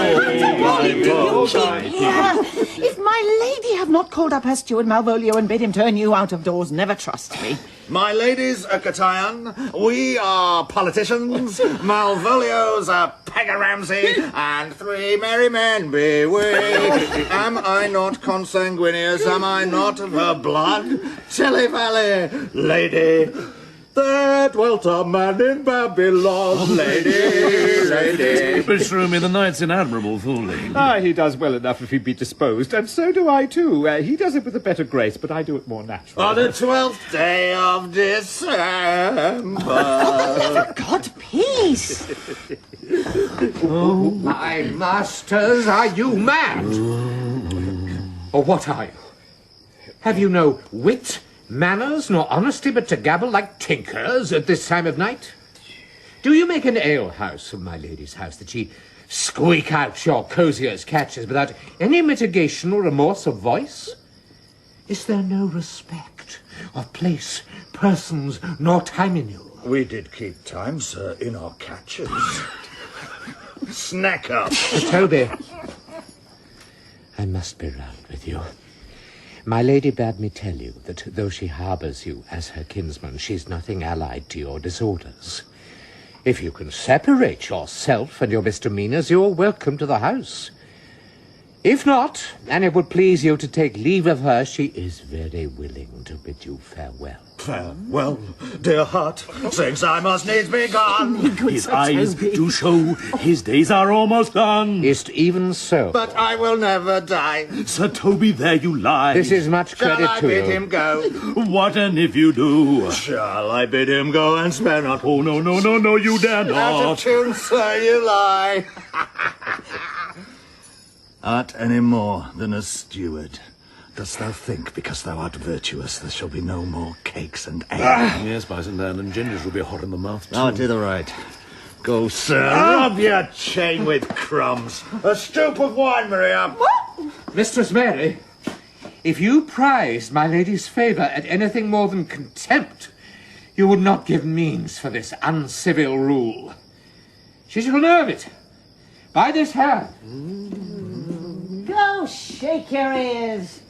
If my lady have not called up her steward Malvolio and bid him turn you out of doors, never trust me. My ladies, Catayan, we are politicians, Malvolio's a Pegger Ramsay, and 3 merry men be we. Am I not consanguineous? Am I not of her blood? Tilly Valley, lady. There dwelt a man in Babylon, lady. Beshrew me, the knight's in admirable fooling. He does well enough if he be disposed, and so do I too. He does it with a better grace, but I do it more naturally. On the 12th day of December. For God, peace. Oh, my masters, are you mad? Or what are you? Have you no wit, manners, nor honesty, but to gabble like tinkers at this time of night? Do you make an alehouse of my lady's house, that she squeak out your cosiest catches without any mitigation or remorse of voice? Is there no respect of place, persons, nor time in you? We did keep time, sir, in our catches. Snack up. Toby. I must be round with you. My lady bade me tell you that though she harbours you as her kinsman, she's nothing allied to your disorders. If you can separate yourself and your misdemeanours, you are welcome to the house. If not, and it would please you to take leave of her, she is very willing to bid you farewell. Farewell, dear heart, since I must needs be gone. His eyes do show his days are almost done. Is even so. But I will never die. Sir Toby, there you lie. This is much credit Shall I to bid you. him go? What and if you do? Shall I bid him go and spare not? Oh, no, no, no, no, you dare Out of not. tune, sir, you lie. Art any more than a steward? Dost thou think, because thou art virtuous, there shall be no more cakes and ale? Yes, Bicentennial, and gingers will be hot in the mouth, too. Now, to the right. Go, sir, rub your chain with crumbs. A stoop of wine, Maria. Mistress Mary, if you prized my lady's favour at anything more than contempt, you would not give means for this uncivil rule. She shall know of it. By this hand. Go shake your ears.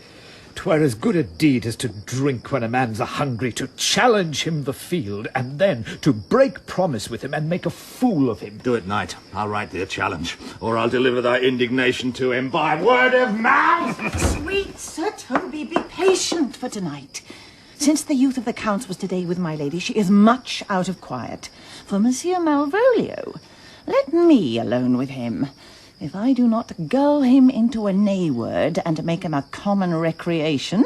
'Twere as good a deed as to drink when a man's a-hungry, to challenge him the field, and then to break promise with him and make a fool of him. Do it, knight. I'll write thee a challenge, or I'll deliver thy indignation to him by word of mouth. Sweet Sir Toby, be patient for tonight. Since the youth of the Count's was today with my lady, she is much out of quiet. For Monsieur Malvolio, let me alone with him. If I do not gull him into a nay-word and make him a common recreation,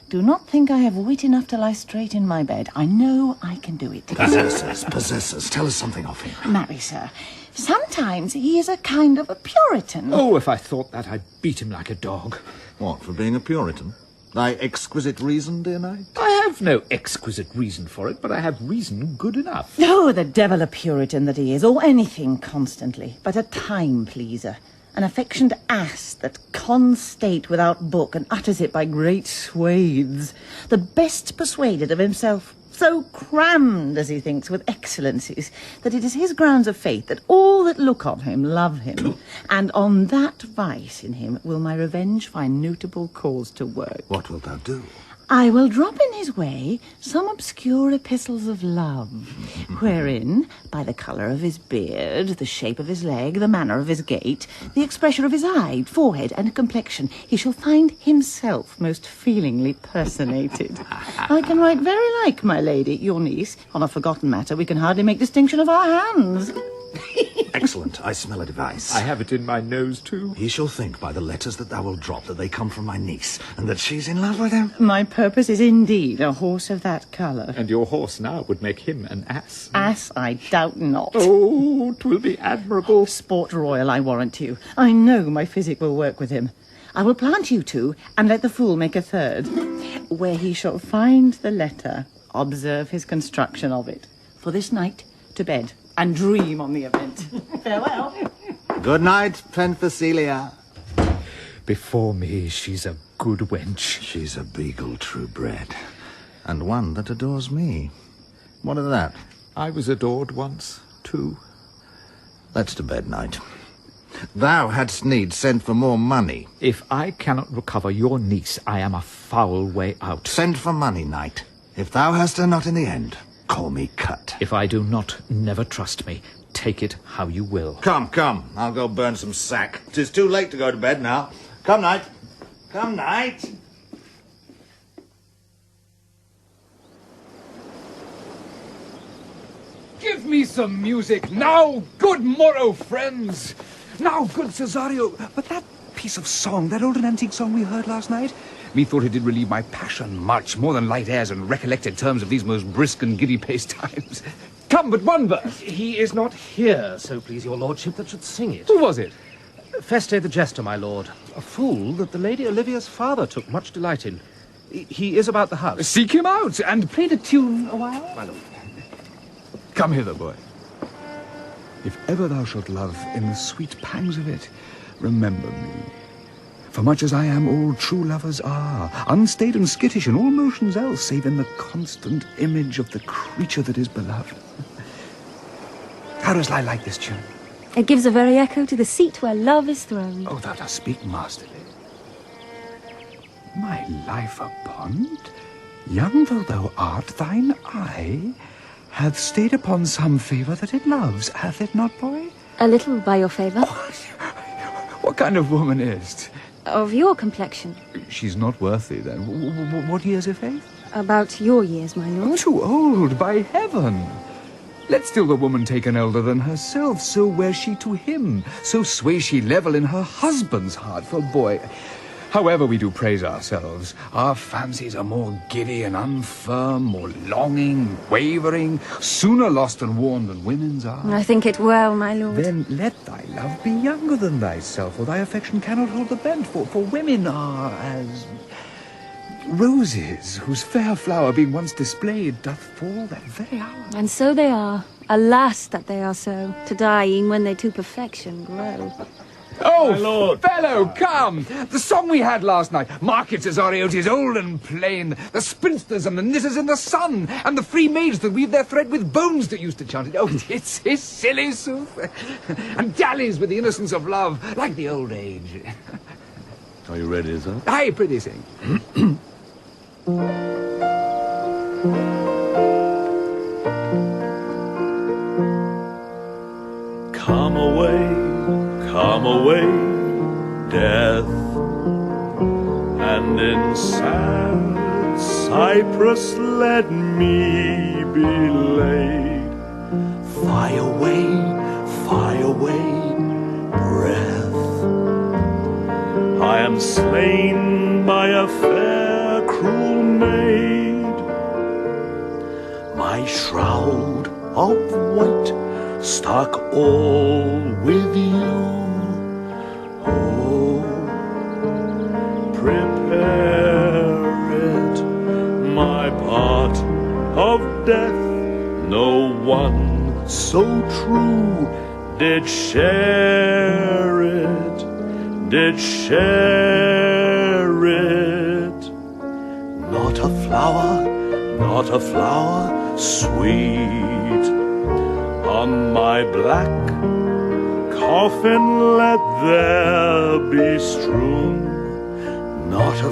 do not think I have wit enough to lie straight in my bed. I know I can do it. Possessors, tell us something of him. Marry, sir, sometimes he is a kind of a Puritan. Oh, if I thought that, I'd beat him like a dog. What, for being a Puritan? Thy exquisite reason, dear knight? I have no exquisite reason for it, but I have reason good enough. Oh, the devil a Puritan that he is, or anything constantly, but a time-pleaser. An affectioned ass that cons state without book and utters it by great swathes. The best persuaded of himself, so crammed, as he thinks, with excellencies, that it is his grounds of faith that all that look on him love him. And on that vice in him will my revenge find notable cause to work. What wilt thou do? I will drop in his way some obscure epistles of love, wherein, by the colour of his beard, the shape of his leg, the manner of his gait, the expression of his eye, forehead, and complexion, he shall find himself most feelingly personated. I can write very like my lady, your niece. On a forgotten matter, we can hardly make distinction of our hands. Excellent. I smell a device. I have it in my nose, too. He shall think by the letters that thou wilt drop that they come from my niece, and that she's in love with him. My purpose is indeed a horse of that colour. And your horse now would make him an ass. Ass, I doubt not. Oh, 'twill be admirable. Sport royal, I warrant you. I know my physic will work with him. I will plant you two, and let the fool make a third. Where he shall find the letter, observe his construction of it. For this night, to bed, and dream on the event. Farewell. Good night, Penthesilea. Before me, she's a good wench. She's a beagle true bred, and one that adores me. What of that? I was adored once, too. Let's to bed, knight. Thou hadst need sent for more money. If I cannot recover your niece, I am a foul way out. Send for money, knight. If thou hast her not in the end, call me cut. If I do not, never trust me. Take it how you will. Come, I'll go burn some sack. 'Tis too late to go to bed now. Come, knight. Come, knight. Give me some music now, good morrow, friends. Now, good Cesario, but that piece of song, that old and antique song we heard last night, methought it did relieve my passion much more than light airs and recollected terms of these most brisk and giddy-paced times. Come, but one verse. He is not here, so please your lordship, that should sing it. Who was it? Feste the Jester, my lord. A fool that the Lady Olivia's father took much delight in. He is about the house. Seek him out, and play the tune a while. My lord. Come hither, boy. If ever thou shalt love in the sweet pangs of it, remember me. For much as I am, all true lovers are, unstaid and skittish in all motions else, save in the constant image of the creature that is beloved. How does I like this tune? It gives a very echo to the seat where love is throned. Oh, thou dost speak masterly. My life upon it, young though thou art, thine eye hath stayed upon some favour that it loves, hath it not, boy? A little by your favour. What kind of woman is't? Of your complexion. She's not worthy, then. What years of faith? About your years, my lord. Too old, by heaven. Let still the woman take an elder than herself, so wear she to him, so sway she level in her husband's heart. For boy, however we do praise ourselves, our fancies are more giddy and unfirm, more longing, wavering, sooner lost and worn than women's are. I think it well, my lord. Then let thy love be younger than thyself, or thy affection cannot hold the bent, for women are as roses, whose fair flower being once displayed doth fall that very hour. And so they are. Alas that they are so, to die e'en when they to perfection grow. Oh, my lord. Fellow, come! The song we had last night. Markets as Ariotes old and plain, the spinsters and the knitters in the sun, and the free maids that weave their thread with bones that used to chant it. Oh, it's his silly sooth. And dallies with the innocence of love, like the old age. Are you ready, sir? Aye, pretty sing. Come away, death, and in sad cypress let me be laid. Fly away, breath. I am slain by a fair, cruel maid. My shroud of white stuck all with you. Oh, prepare it, my part of death. No one so true did share it, did share it. Not a flower sweet on my black coffin let there be strewn. Not a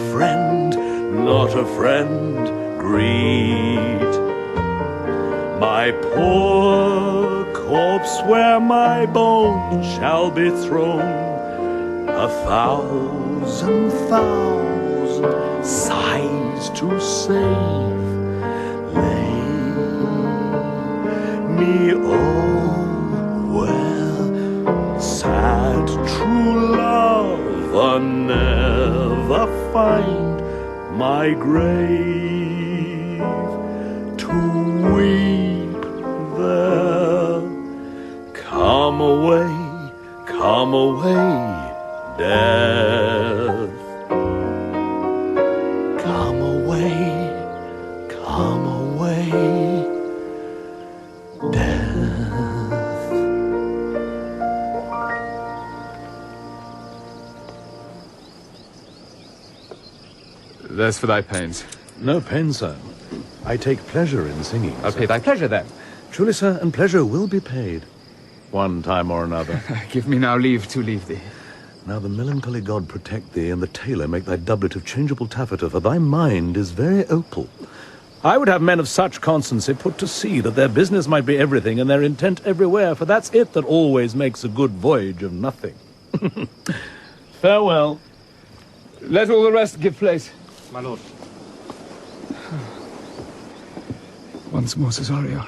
friend greet my poor corpse where my bones shall be thrown. 1,000 sighs to save. Lay me where sad true love never find my grave to weep there. Come away, death. Come away, death. There's for thy pains. No pain, sir. I take pleasure in singing. I'll pay thy pleasure, then. Truly, sir, and pleasure will be paid, one time or another. Give me now leave to leave thee. Now the melancholy god protect thee, and the tailor make thy doublet of changeable taffeta, for thy mind is very opal. I would have men of such constancy put to sea, that their business might be everything, and their intent everywhere, for that's it that always makes a good voyage of nothing. Farewell. Let all the rest give place. My lord. Once more, Cesario,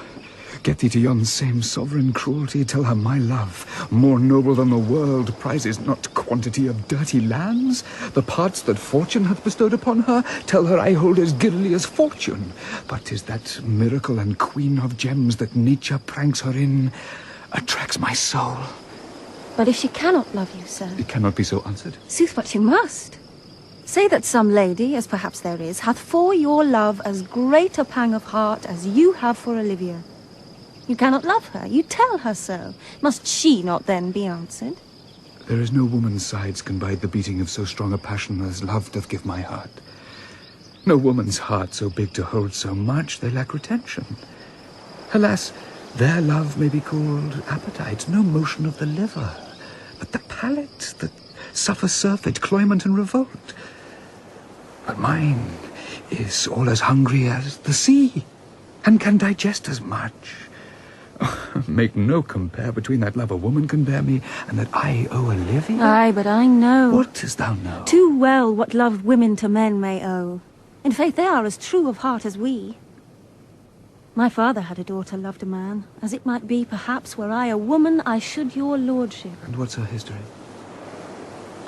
get thee to yon same sovereign cruelty. Tell her my love, more noble than the world, prizes not quantity of dirty lands, the parts that fortune hath bestowed upon her. Tell her I hold as giddily as fortune, but 'tis that miracle and queen of gems that nature pranks her in attracts my soul. But if she cannot love you, sir, It cannot be so answered. sooth but you must. Say that some lady, as perhaps there is, hath for your love as great a pang of heart as you have for Olivia. You cannot love her, you tell her so. Must she not then be answered? There is no woman's sides can bide the beating of so strong a passion as love doth give my heart. No woman's heart so big to hold so much, they lack retention. Alas, their love may be called appetite, no motion of the liver, but the palate that suffers surfeit, cloyment, and revolt. But mine is all as hungry as the sea. and can digest as much. Make no compare between that love a woman can bear me and that I owe Olivia. Aye, but I know. What dost thou know? Too well what love women to men may owe. In faith, they are as true of heart as we. My father had a daughter loved a man, as it might be, perhaps, were I a woman, I should your lordship. And what's her history?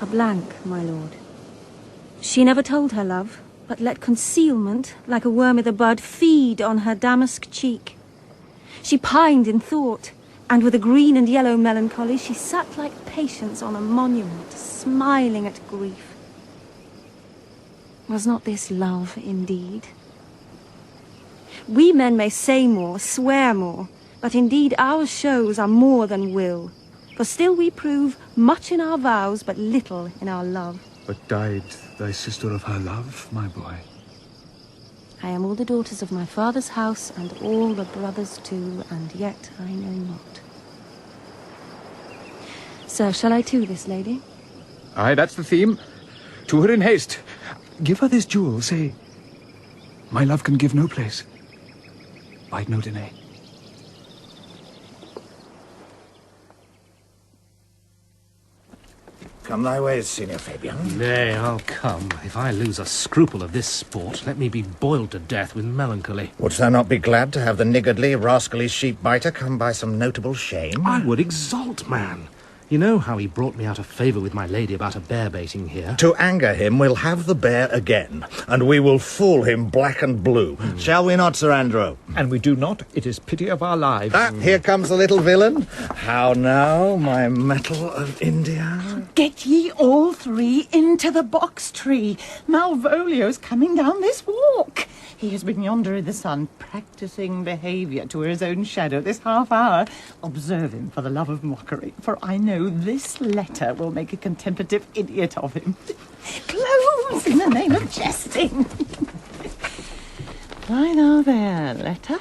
A blank, my lord. She never told her love, but let concealment, like a worm i' the bud, feed on her damask cheek. She pined in thought, and with a green and yellow melancholy, she sat like Patience on a monument, smiling at grief. Was not this love indeed? We men may say more, swear more, but indeed our shows are more than will, for still we prove much in our vows, but little in our love. But died thy sister of her love, my boy? I am all the daughters of my father's house, and all the brothers too, and yet I know not. Sir, shall I to this lady? Aye, that's the theme. To her in haste. Give her this jewel, say, my love can give no place. Bide no delay. Come thy ways, Signor Fabian. Nay, I'll come. If I lose a scruple of this sport, let me be boiled to death with melancholy. Wouldst thou not be glad to have the niggardly, rascally sheep-biter come by some notable shame? I would exult, man. You know how he brought me out of favour with my lady about a bear-baiting here? To anger him, we'll have the bear again, and we will fool him black and blue. Shall we not, Sir Andrew? And we do not. It is pity of our lives. Ah, here comes the little villain. How now, my metal of India? Get ye all three into the box tree. Malvolio's coming down this walk. He has been yonder in the sun, practising behaviour to his own shadow this half hour. Observe him for the love of mockery, for I know this letter will make a contemplative idiot of him. Close in the name of jesting. Lie thou there, letter,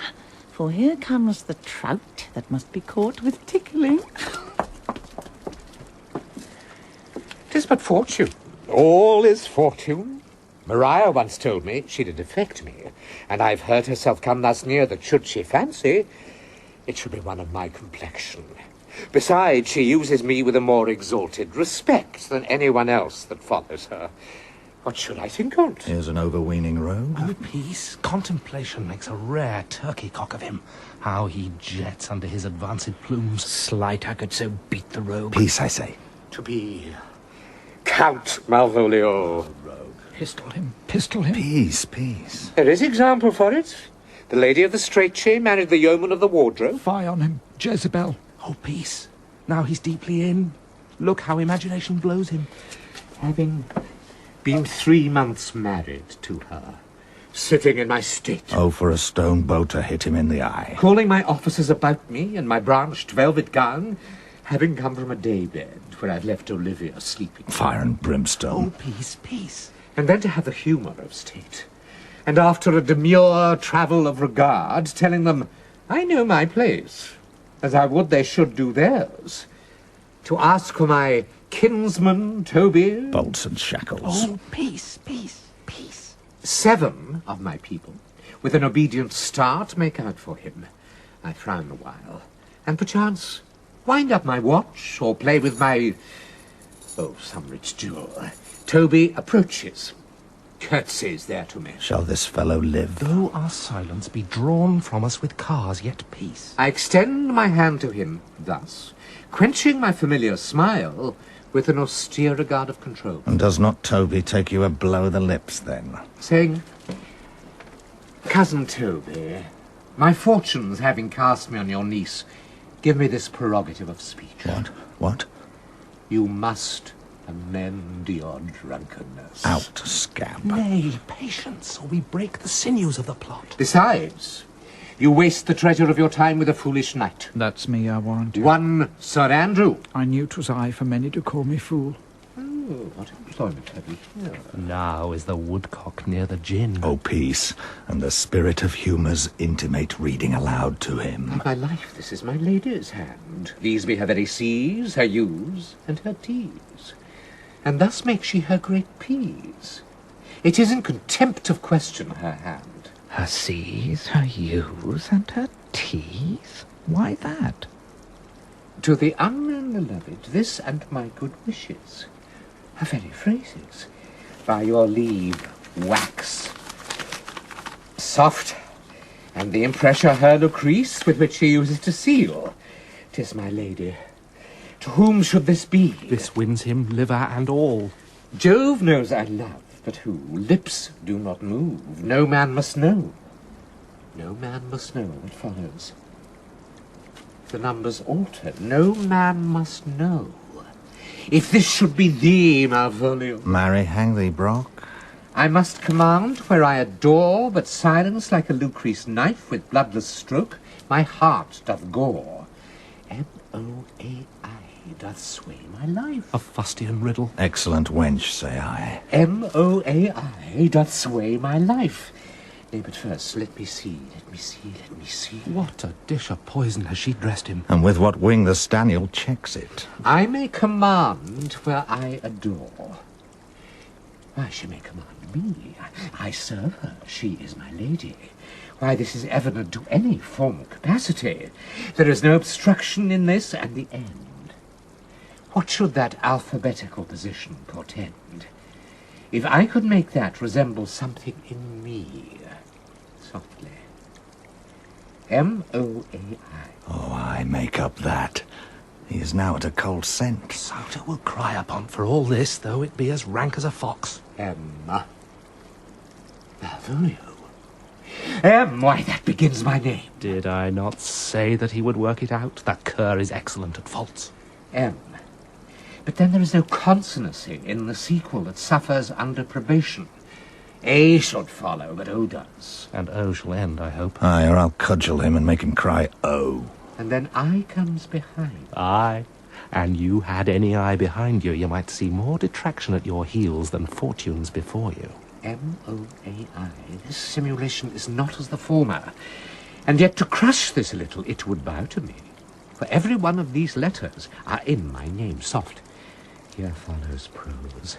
for here comes the trout that must be caught with tickling. 'Tis but fortune. All is fortune. Maria once told me she'd affect me, and I've heard herself come thus near that should she fancy, it should be one of my complexion. Besides, she uses me with a more exalted respect than anyone else that follows her. What should I think on't? Here's an overweening rogue. Oh, peace. Contemplation makes a rare turkey cock of him. How he jets under his advanced plumes. Slight, I could so beat the rogue. Peace, I say. To be Count Malvolio. Pistol him, pistol him. Peace, peace. There is example for it. The lady of the straight-chain married the yeoman of the wardrobe. Fie on him, Jezebel. Oh, peace. Now he's deeply in. Look how imagination blows him. Having been 3 months married to her, sitting in my state. Oh, for a stone bow to hit him in the eye. Calling my officers about me in my branched velvet gown, having come from a daybed where I've left Olivia sleeping. Fire and brimstone. Oh, peace, peace. And then to have the humour of state. And after a demure travel of regard, telling them, I know my place, as I would they should do theirs. To ask for my kinsman, Toby. Bolts and shackles. Oh, peace, peace, peace. 7 of my people, with an obedient start, make out for him. I frown a while, and perchance wind up my watch, or play with my, some rich jewel. Toby approaches, curtsies there to me. Shall this fellow live? Though our silence be drawn from us with cars, yet peace. I extend my hand to him, thus, quenching my familiar smile with an austere regard of control. And does not Toby take you a blow of the lips, then? Saying, Cousin Toby, my fortunes having cast me on your niece, give me this prerogative of speech. What? You must amend your drunkenness. Out, scamp. Nay, patience, or we break the sinews of the plot. Besides, you waste the treasure of your time with a foolish knight. That's me, I warrant you. One Sir Andrew. I knew 'twas I, for many to call me fool. Oh, what employment have you here? Now is the woodcock near the gin. Oh, peace, and the spirit of humours intimate reading aloud to him. By my life, this is my lady's hand. These be her very C's, her U's, and her T's. And thus makes she her great P's. It is in contempt of question her hand. Her C's, her U's, and her T's? Why that? To the unknown beloved, this and my good wishes are very phrases. By your leave, wax. Soft, and the impressure her Lucrece, with which she uses to seal. 'Tis my lady. To whom should this be? This wins him liver and all. Jove knows I love, but who? Lips do not move. No man must know. No man must know what follows. The numbers altered. No man must know. If this should be thee, Malvolio. Marry, hang thee, Brock. I must command where I adore, but silence like a Lucrece knife with bloodless stroke, my heart doth gore. M-O-A-I doth sway my life. A fustian riddle. Excellent wench, say I. M-O-A-I doth sway my life. Nay, but first, let me see. What a dish of poison has she dressed him. And with what wing the Staniel checks it. I may command where I adore. Why, she may command me. I serve her. She is my lady. Why, this is evident to any formal capacity. There is no obstruction in this, and the end. What should that alphabetical position portend? If I could make that resemble something in me, softly. M-O-A-I. Oh, I make up that. He is now at a cold scent. Souter will cry upon for all this, though it be as rank as a fox. Malvolio. Why, that begins my name. Did I not say that he would work it out? That cur is excellent at faults. M. But then there is no consonancy in the sequel that suffers under probation. A should follow, but O does. And O shall end, I hope. Aye, or I'll cudgel him and make him cry O. And then I comes behind. Aye. And you had any eye behind you, you might see more detraction at your heels than fortunes before you. M-O-A-I. This simulation is not as the former. And yet to crush this a little, it would bow to me. For every one of these letters are in my name, soft. Here follows prose.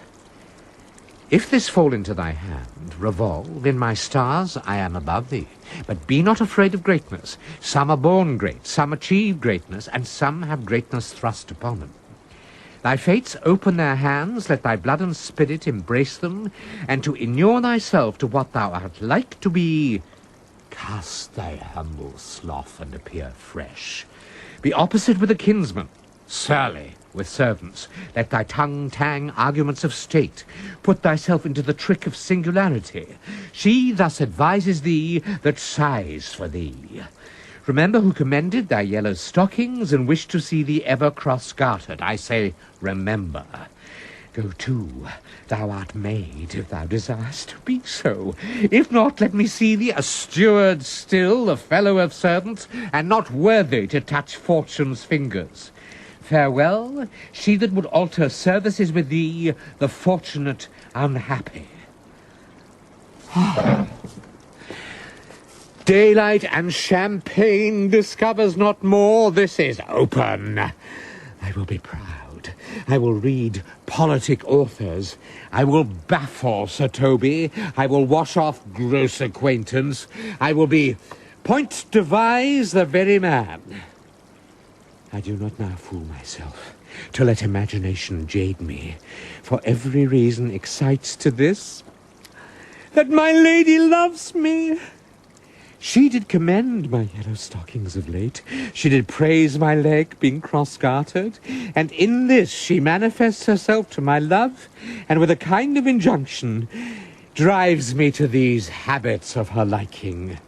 If this fall into thy hand, revolve, in my stars I am above thee. But be not afraid of greatness. Some are born great, some achieve greatness, and some have greatness thrust upon them. Thy fates open their hands, let thy blood and spirit embrace them, and to inure thyself to what thou art like to be, cast thy humble slough and appear fresh. Be opposite with a kinsman, surly with servants. Let thy tongue tang arguments of state. Put thyself into the trick of singularity. She thus advises thee that sighs for thee. Remember who commended thy yellow stockings and wished to see thee ever cross-gartered. I say, remember. Go to, thou art made, if thou desirest to be so. If not, let me see thee a steward still, a fellow of servants, and not worthy to touch fortune's fingers. Farewell, she that would alter services with thee, the fortunate unhappy. Daylight and champagne discovers not more. This is open. I will be proud. I will read politic authors. I will baffle Sir Toby. I will wash off gross acquaintance. I will be point devise the very man. I do not now fool myself to let imagination jade me, for every reason excites to this, that my lady loves me. She did commend my yellow stockings of late. She did praise my leg being cross-gartered. And in this she manifests herself to my love, and with a kind of injunction drives me to these habits of her liking.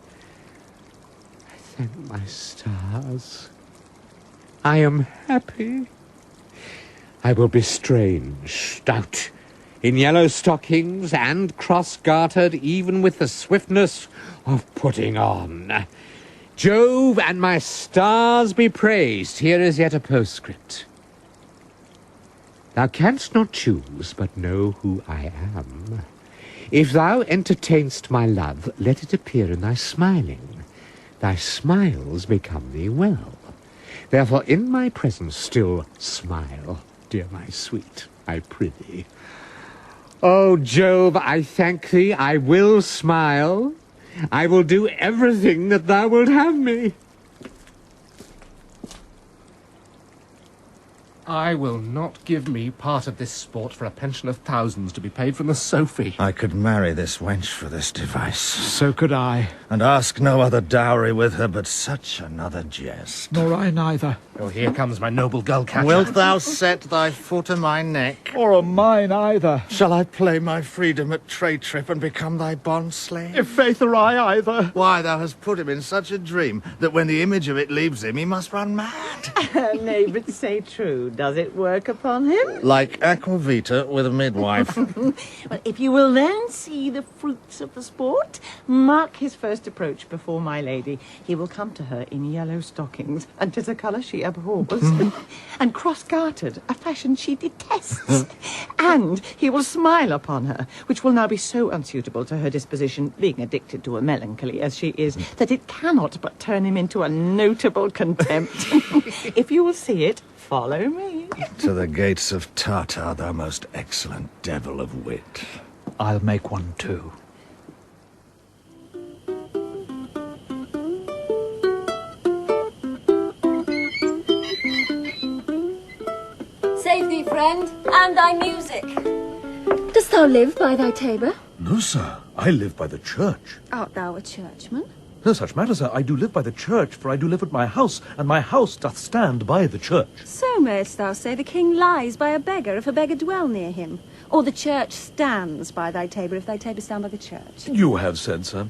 I thank my stars. I am happy. I will be strange, stout, in yellow stockings and cross-gartered, even with the swiftness of putting on. Jove and my stars be praised. Here is yet a postscript. Thou canst not choose but know who I am. If thou entertainst my love, let it appear in thy smiling. Thy smiles become thee well. Therefore in my presence still smile, dear my sweet, I prithee. O Jove, I thank thee, I will smile. I will do everything that thou wilt have me. I will not give me part of this sport for a pension of thousands to be paid from the Sophie. I could marry this wench for this device. So could I. And ask no other dowry with her but such another jest. Nor I neither. Oh, here comes my noble gull-catcher. Wilt thou set thy foot on my neck? Or on mine either. Shall I play my freedom at trade trip and become thy bond slave? If faith or I either. Why, thou hast put him in such a dream that when the image of it leaves him, he must run mad. Nay, but say true, does it work upon him? Like aquavita with a midwife. Well, if you will then see the fruits of the sport, mark his first approach before my lady. He will come to her in yellow stockings, and 'tis a colour she abhors, and cross-gartered, a fashion she detests. And he will smile upon her, which will now be so unsuitable to her disposition, being addicted to a melancholy as she is, that it cannot but turn him into a notable contempt. If you will see it, follow me. To the gates of Tartar, thou most excellent devil of wit. I'll make one too. Save thee, friend, and thy music. Dost thou live by thy tabor? No, sir. I live by the church. Art thou a churchman? No such matter, sir. I do live by the church, for I do live at my house, and my house doth stand by the church. So mayst thou say the king lies by a beggar if a beggar dwell near him, or the church stands by thy tabor if thy tabor stand by the church. You have said, sir.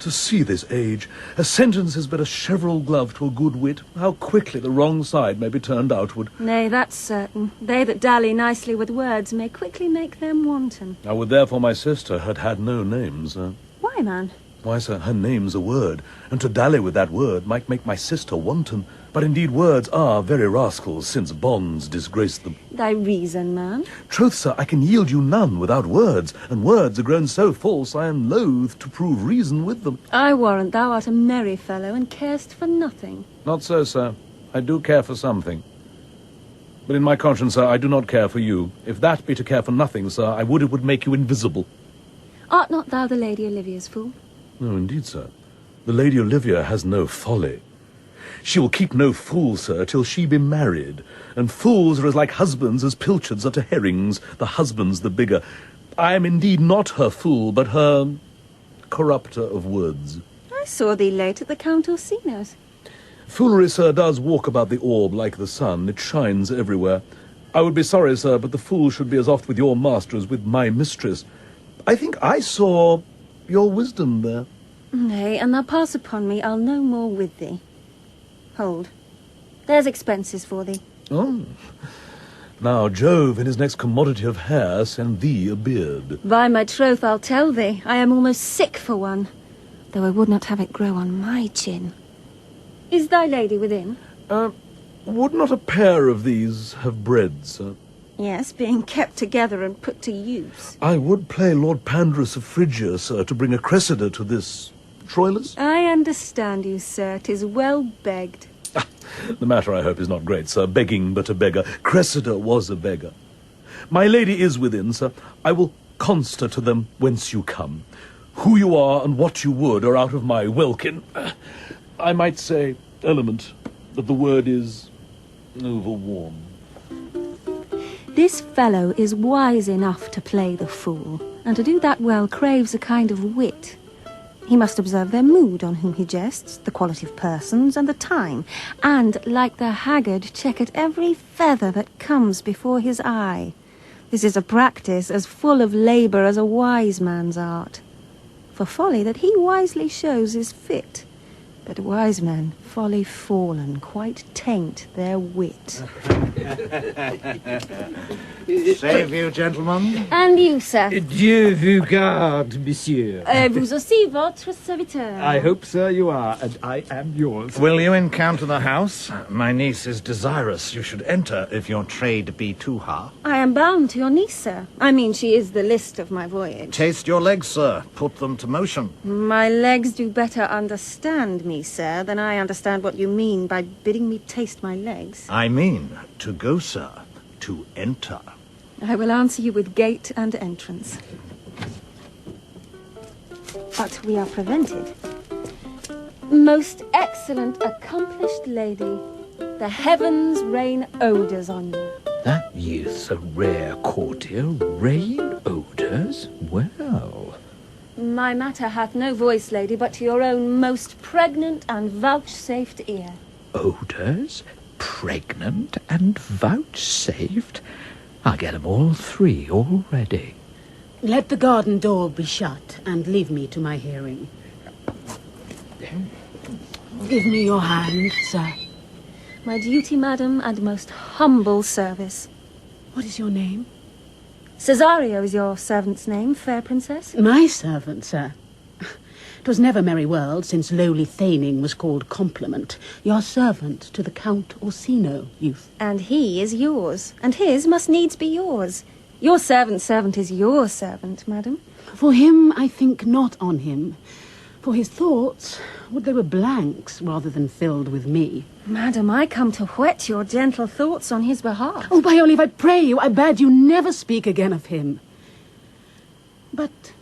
To see this age, a sentence is but a cheverel glove to a good wit. How quickly the wrong side may be turned outward. Nay, that's certain. They that dally nicely with words may quickly make them wanton. I would therefore my sister had had no name, sir. Why, man? Why, sir, her name's a word, and to dally with that word might make my sister wanton. But indeed words are very rascals, since bonds disgrace them. Thy reason, man? Troth, sir, I can yield you none without words, and words are grown so false I am loath to prove reason with them. I warrant thou art a merry fellow, and carest for nothing. Not so, sir. I do care for something. But in my conscience, sir, I do not care for you. If that be to care for nothing, sir, I would it would make you invisible. Art not thou the Lady Olivia's fool? No, indeed, sir. The Lady Olivia has no folly. She will keep no fool, sir, till she be married. And fools are as like husbands as pilchards are to herrings, the husband's the bigger. I am indeed not her fool, but her corrupter of words. I saw thee late at the Count Orsino's. Foolery, sir, does walk about the orb like the sun. It shines everywhere. I would be sorry, sir, but the fool should be as oft with your master as with my mistress. I think I saw your wisdom there. Nay, and thou pass upon me, I'll no more with thee. Hold. There's expenses for thee. Oh. Now, Jove, in his next commodity of hair, send thee a beard. By my troth, I'll tell thee, I am almost sick for one, though I would not have it grow on my chin. Is thy lady within? Would not a pair of these have bred, sir? Yes, being kept together and put to use. I would play Lord Pandrus of Phrygia, sir, to bring a Cressida to this Troilus. I understand you, sir. 'Tis well begged. The matter, I hope, is not great, sir. Begging but a beggar. Cressida was a beggar. My lady is within, sir. I will conster to them whence you come. Who you are and what you would are out of my welkin. I might say element, but the word is overwarm. This fellow is wise enough to play the fool, and to do that well craves a kind of wit. He must observe their mood on whom he jests, the quality of persons, and the time, and, like the haggard, check at every feather that comes before his eye. This is a practice as full of labour as a wise man's art. For folly that he wisely shows is fit, but wise men, folly fallen, quite taint their wit. Save you, gentlemen. And you, sir. Dieu vous garde, monsieur. Vous aussi, votre serviteur. I hope, sir, you are, and I am yours. Will you encounter the house? My niece is desirous you should enter, if your trade be to her. I am bound to your niece, sir. I mean, she is the list of my voyage. Taste your legs, sir. Put them to motion. My legs do better understand me, sir, than I understand what you mean by bidding me taste my legs. I mean, to go, sir. To enter. I will answer you with gate and entrance. but we are prevented. Most excellent, accomplished lady, the heavens rain odours on you. That youth's a rare courtier. Rain odours? Well... My matter hath no voice, lady, but to your own most pregnant and vouchsafed ear. Odours? Pregnant and vouchsafed? I get 'em all three already. Let the garden door be shut and leave me to my hearing. Give me your hand, sir. My duty, madam, and most humble service. What is your name? Cesario is your servant's name, fair princess. My servant, sir. 'Twas never merry world since lowly thegning was called compliment. Your servant to the Count Orsino, youth. And he is yours, and his must needs be yours. Your servant's servant is your servant, madam. For him I think not on him. For his thoughts, would they were blanks rather than filled with me. Madam, I come to whet your gentle thoughts on his behalf. Oh, by Olive, I pray you, I bade you never speak again of him. But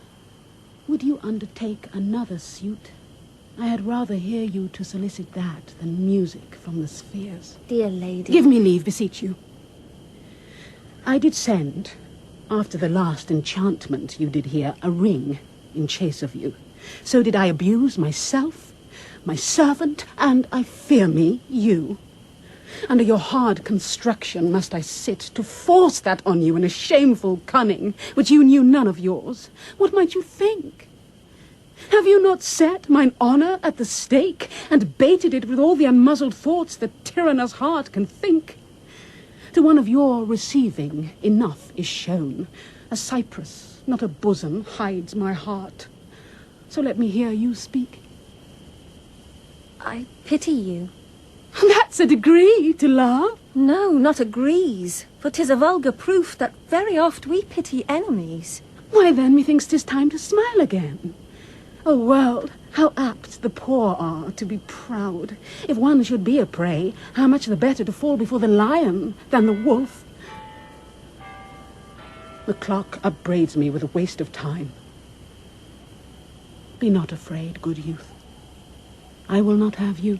would you undertake another suit? I had rather hear you to solicit that than music from the spheres. Dear lady. Give me leave, beseech you. I did send, after the last enchantment you did here, a ring in chase of you. So did I abuse myself, my servant, and, I fear me, you. Under your hard construction must I sit to force that on you in a shameful cunning, which you knew none of yours. What might you think? Have you not set mine honour at the stake, and baited it with all the unmuzzled thoughts that tyrannous heart can think? To one of your receiving enough is shown. A cypress, not a bosom, hides my heart. So let me hear you speak. I pity you. That's a degree to love. No, not agrees, for 'tis a vulgar proof that very oft we pity enemies. Why then, methinks 'tis time to smile again. O world, how apt the poor are to be proud. If one should be a prey, how much the better to fall before the lion than the wolf. The clock upbraids me with a waste of time. Be not afraid, good youth. I will not have you.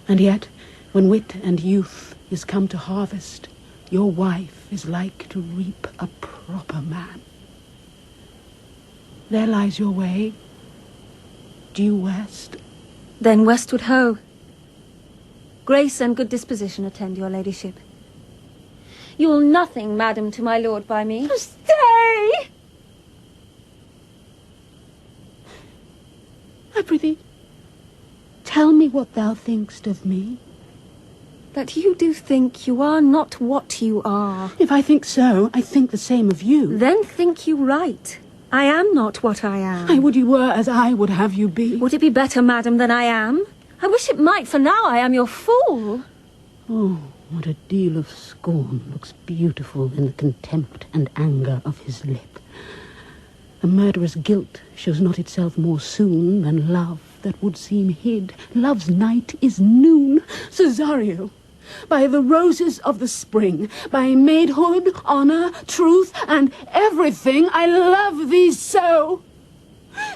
And yet, when wit and youth is come to harvest, your wife is like to reap a proper man. There lies your way, due west. Then westward ho. Grace and good disposition attend your ladyship. You'll nothing, madam, to my lord by me. Stay! I prithee, tell me what thou thinkst of me. That you do think you are not what you are. If I think so, I think the same of you. Then think you right. I am not what I am. I would you were as I would have you be. Would it be better, madam, than I am? I wish it might, for now I am your fool. Oh, what a deal of scorn looks beautiful in the contempt and anger of his lip. The murderous guilt shows not itself more soon than love that would seem hid. Love's night is noon. Cesario, by the roses of the spring, by maidhood, honour, truth, and everything, I love thee so,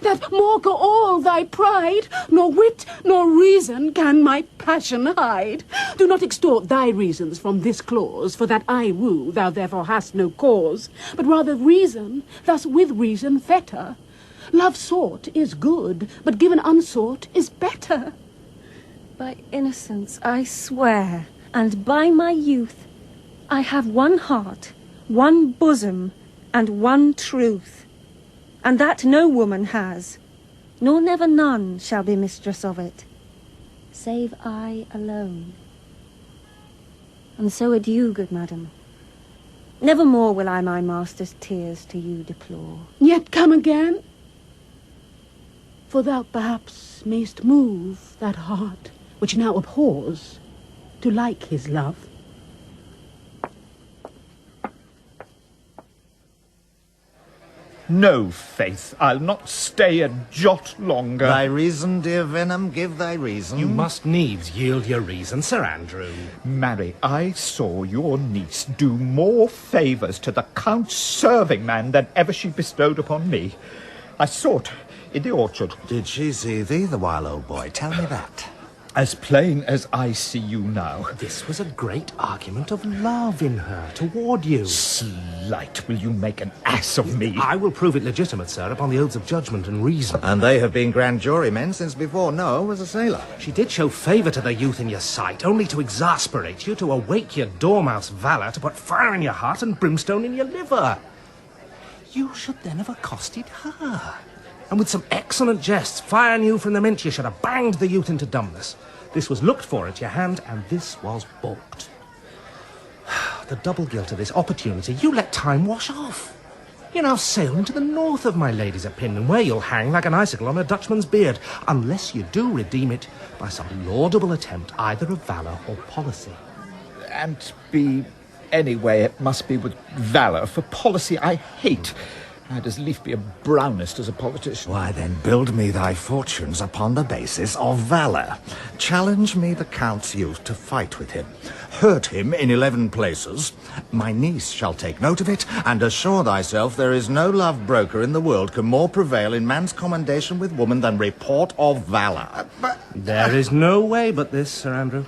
that mock all thy pride, nor wit nor reason can my passion hide. Do not extort thy reasons from this clause, for that I woo, thou therefore hast no cause, but rather reason, thus with reason fetter. Love sought is good, but given unsought is better. By innocence I swear, and by my youth, I have one heart, one bosom, and one truth, and that no woman has, nor never none shall be mistress of it, save I alone. And so adieu, good madam. Never more will I my master's tears to you deplore. Yet come again, for thou perhaps mayst move that heart which now abhors to like his love. No, faith, I'll not stay a jot longer. Thy reason, dear Venom, give thy reason. You must needs yield your reason, Sir Andrew. Marry, I saw your niece do more favours to the Count's serving man than ever she bestowed upon me. I saw it in the orchard. Did she see thee the while, old boy? Tell me that. As plain as I see you now. This was a great argument of love in her toward you. Slight, will you make an ass of me? I will prove it legitimate, sir, upon the oaths of judgment and reason. And they have been grand jurymen since before Noah was a sailor. She did show favour to the youth in your sight, only to exasperate you, to awake your dormouse valour, to put fire in your heart and brimstone in your liver. You should then have accosted her. And with some excellent jests, firing you from the mint, you should have banged the youth into dumbness. This was looked for at your hand, and this was balked. The double guilt of this opportunity you let time wash off. You now sail into the north of my lady's opinion, where you'll hang like an icicle on a Dutchman's beard, unless you do redeem it by some laudable attempt either of valour or policy. And be anyway, it must be with valour, for policy I hate. I'd as lief be a brownist as a politician. Why, then build me thy fortunes upon the basis of valour. Challenge me the Count's youth to fight with him. Hurt him in 11 places. My niece shall take note of it, and assure thyself there is no love broker in the world can more prevail in man's commendation with woman than report of valour. There is no way but this, Sir Andrew.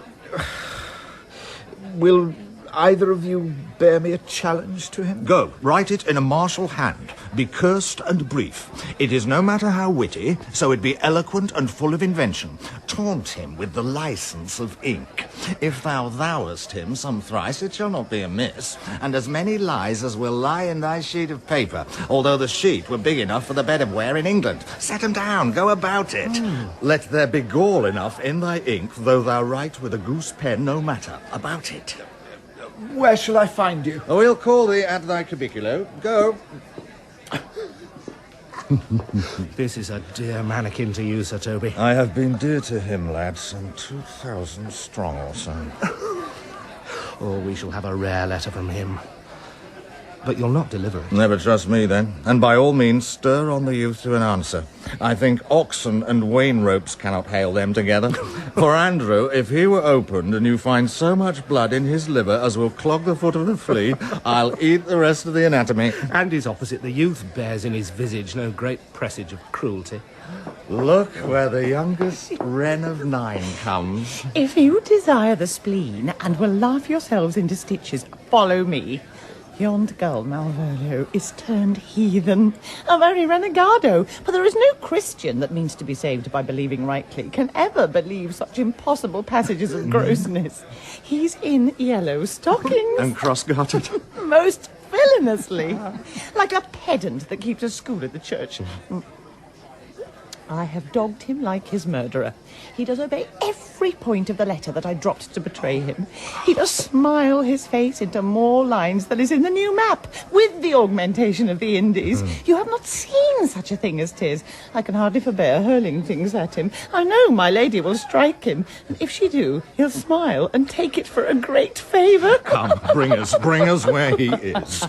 Will either of you bear me a challenge to him? Go, write it in a martial hand. Be cursed and brief. It is no matter how witty, so it be eloquent and full of invention. Taunt him with the license of ink. If thou thouest him some thrice, it shall not be amiss, and as many lies as will lie in thy sheet of paper, although the sheet were big enough for the bed of ware in England. Set 'em down, go about it. Let there be gall enough in thy ink, though thou write with a goose pen, no matter. About it. Where shall I find you? We'll call thee at thy cubiculo. Go. This is a dear mannequin to you, Sir Toby. I have been dear to him, lad, some 2,000 strong or so. Oh, we shall have a rare letter from him. But you'll not deliver it. Never trust me, then. And by all means, stir on the youth to an answer. I think oxen and wain ropes cannot hail them together. For Andrew, if he were opened and you find so much blood in his liver as will clog the foot of the flea, I'll eat the rest of the anatomy. And his opposite, the youth, bears in his visage no great presage of cruelty. Look where the youngest wren of 9 comes. If you desire the spleen and will laugh yourselves into stitches, follow me. Yond gull, Malvolio, is turned heathen, a very renegado, for there is no Christian that means to be saved by believing rightly can ever believe such impossible passages of grossness. He's in yellow stockings. And cross-gartered. Most villainously, like a pedant that keeps a school at the church. I have dogged him like his murderer. He does obey every point of the letter that I dropped to betray him. He does smile his face into more lines than is in the new map, with the augmentation of the Indies. You have not seen such a thing as 'tis. I can hardly forbear hurling things at him. I know my lady will strike him, and if she do, he'll smile and take it for a great favour. Come, bring us where he is.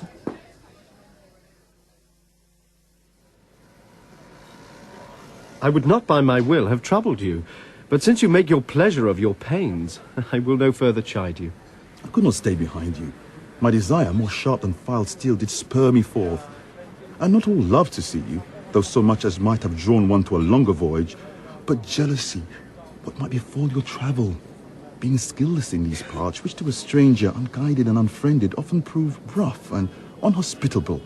I would not by my will have troubled you, but since you make your pleasure of your pains, I will no further chide you. I could not stay behind you. My desire, more sharp than filed steel, did spur me forth. And not all love to see you, though so much as might have drawn one to a longer voyage, but jealousy, what might befall your travel. Being skilless in these parts, which to a stranger, unguided and unfriended, often prove rough and unhospitable.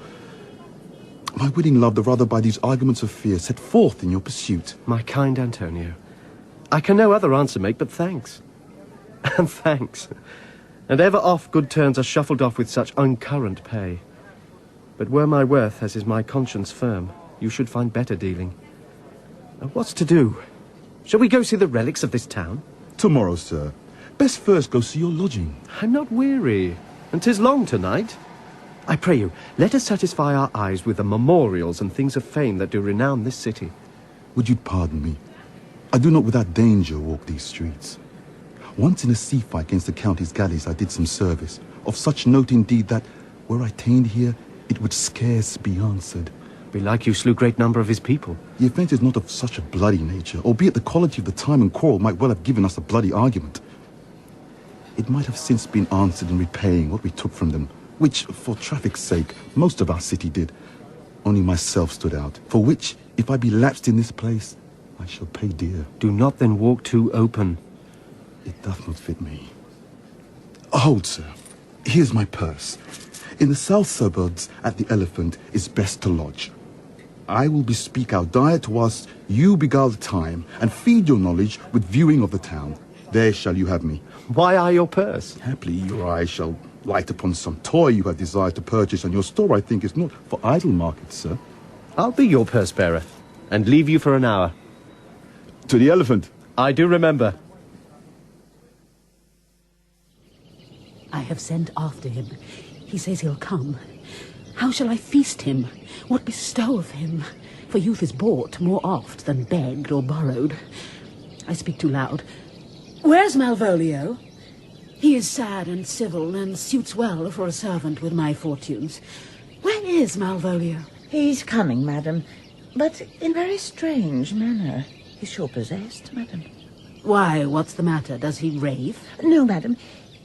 My willing love, the rather by these arguments of fear, set forth in your pursuit. My kind Antonio, I can no other answer make but thanks. And thanks. And ever oft good turns are shuffled off with such uncurrent pay. But were my worth, as is my conscience firm, you should find better dealing. What's to do? Shall we go see the relics of this town? Tomorrow, sir. Best first go see your lodging. I'm not weary, and 'tis long tonight. I pray you, let us satisfy our eyes with the memorials and things of fame that do renown this city. Would you pardon me? I do not without danger walk these streets. Once in a sea fight against the county's galleys I did some service, of such note indeed that, were I ta'en here, it would scarce be answered. Belike you slew great number of his people. The offence is not of such a bloody nature, albeit the quality of the time and quarrel might well have given us a bloody argument. It might have since been answered in repaying what we took from them, which, for traffic's sake, most of our city did. Only myself stood out, for which, if I be lapsed in this place, I shall pay dear. Do not then walk too open. It doth not fit me. Hold, sir. Here's my purse. In the south suburbs at the Elephant is best to lodge. I will bespeak our diet whilst you beguile the time, and feed your knowledge with viewing of the town. There shall you have me. Why are your purse? Haply your eye shall light upon some toy you have desired to purchase, and your store, I think, is not for idle market, sir. I'll be your purse bearer, and leave you for an hour. To the Elephant. I do remember. I have sent after him. He says he'll come. How shall I feast him? What bestow of him? For youth is bought more oft than begged or borrowed. I speak too loud. Where's Malvolio? He is sad and civil, and suits well for a servant with my fortunes. Where is Malvolio? He's coming, madam, but in very strange manner. Is sure possessed, madam. Why, what's the matter? Does he rave? No, madam.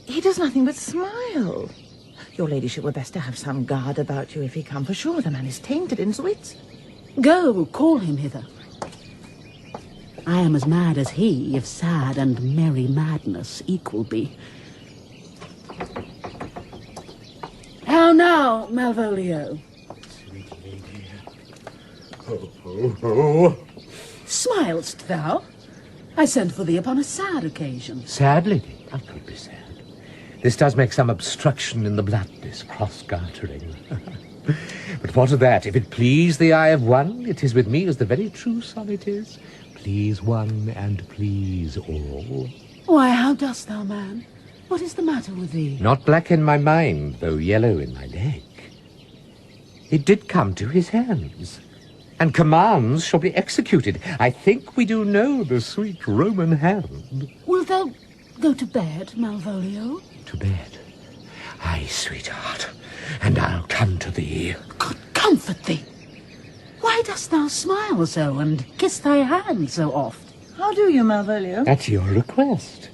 He does nothing but smile. Your ladyship were best to have some guard about you if he come, for sure the man is tainted in his wits. Go, call him hither. I am as mad as he, if sad and merry madness equal be. How now, Malvolio? Sweet lady. Ho. Smilest thou? I sent for thee upon a sad occasion. Sad, lady? How could be sad? This does make some obstruction in the blood, this cross-gartering. But what of that? If it please the eye of one, it is with me as the very true sonnet is. Please one and please all. Why, how dost thou, man? What is the matter with thee? Not black in my mind, though yellow in my leg. It did come to his hands, and commands shall be executed. I think we do know the sweet Roman hand. Wilt thou go to bed, Malvolio? To bed? Aye, sweetheart, and I'll come to thee. God comfort thee! Why dost thou smile so, and kiss thy hand so oft? How do you, Malvolio? At your request.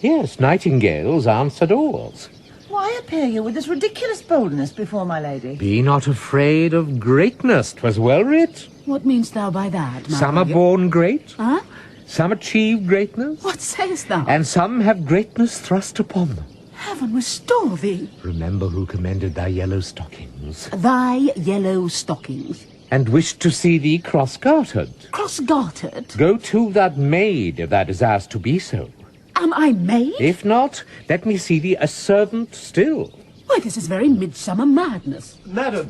Yes, nightingales answer doors. Why appear you with this ridiculous boldness before my lady? Be not afraid of greatness, 'twas well writ. What meanest thou by that, Malvolio? Some are born great, Huh? some achieve greatness, What sayest thou? and some have greatness thrust upon them. Heaven restore thee. Remember who commended thy yellow stockings, Thy yellow stockings. and wished to see thee cross-gartered. Cross-gartered? Go to that maid, if thou desirest to be so. Am I maid? If not, let me see thee a servant still. Why, this is very midsummer madness. Madam,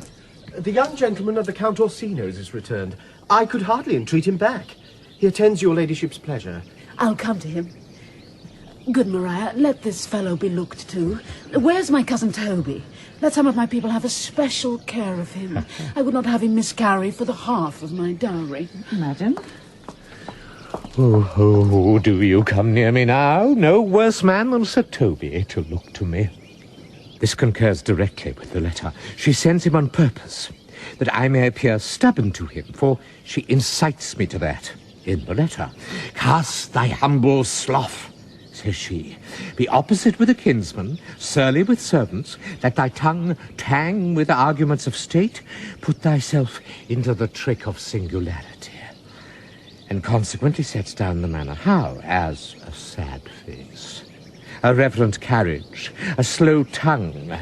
the young gentleman of the Count Orsino's is returned. I could hardly entreat him back. He attends your ladyship's pleasure. I'll come to him. Good Maria, let this fellow be looked to. Where's my cousin Toby? Let some of my people have a special care of him. I would not have him miscarry for the half of my dowry. Madam? Oh, do you come near me now? No worse man than Sir Toby to look to me. This concurs directly with the letter. She sends him on purpose, that I may appear stubborn to him, for she incites me to that in the letter. Cast thy humble slough, says she. Be opposite with a kinsman, surly with servants, let thy tongue tang with arguments of state, put thyself into the trick of singularity. And consequently sets down the manner. How? As a sad face, a reverent carriage, a slow tongue,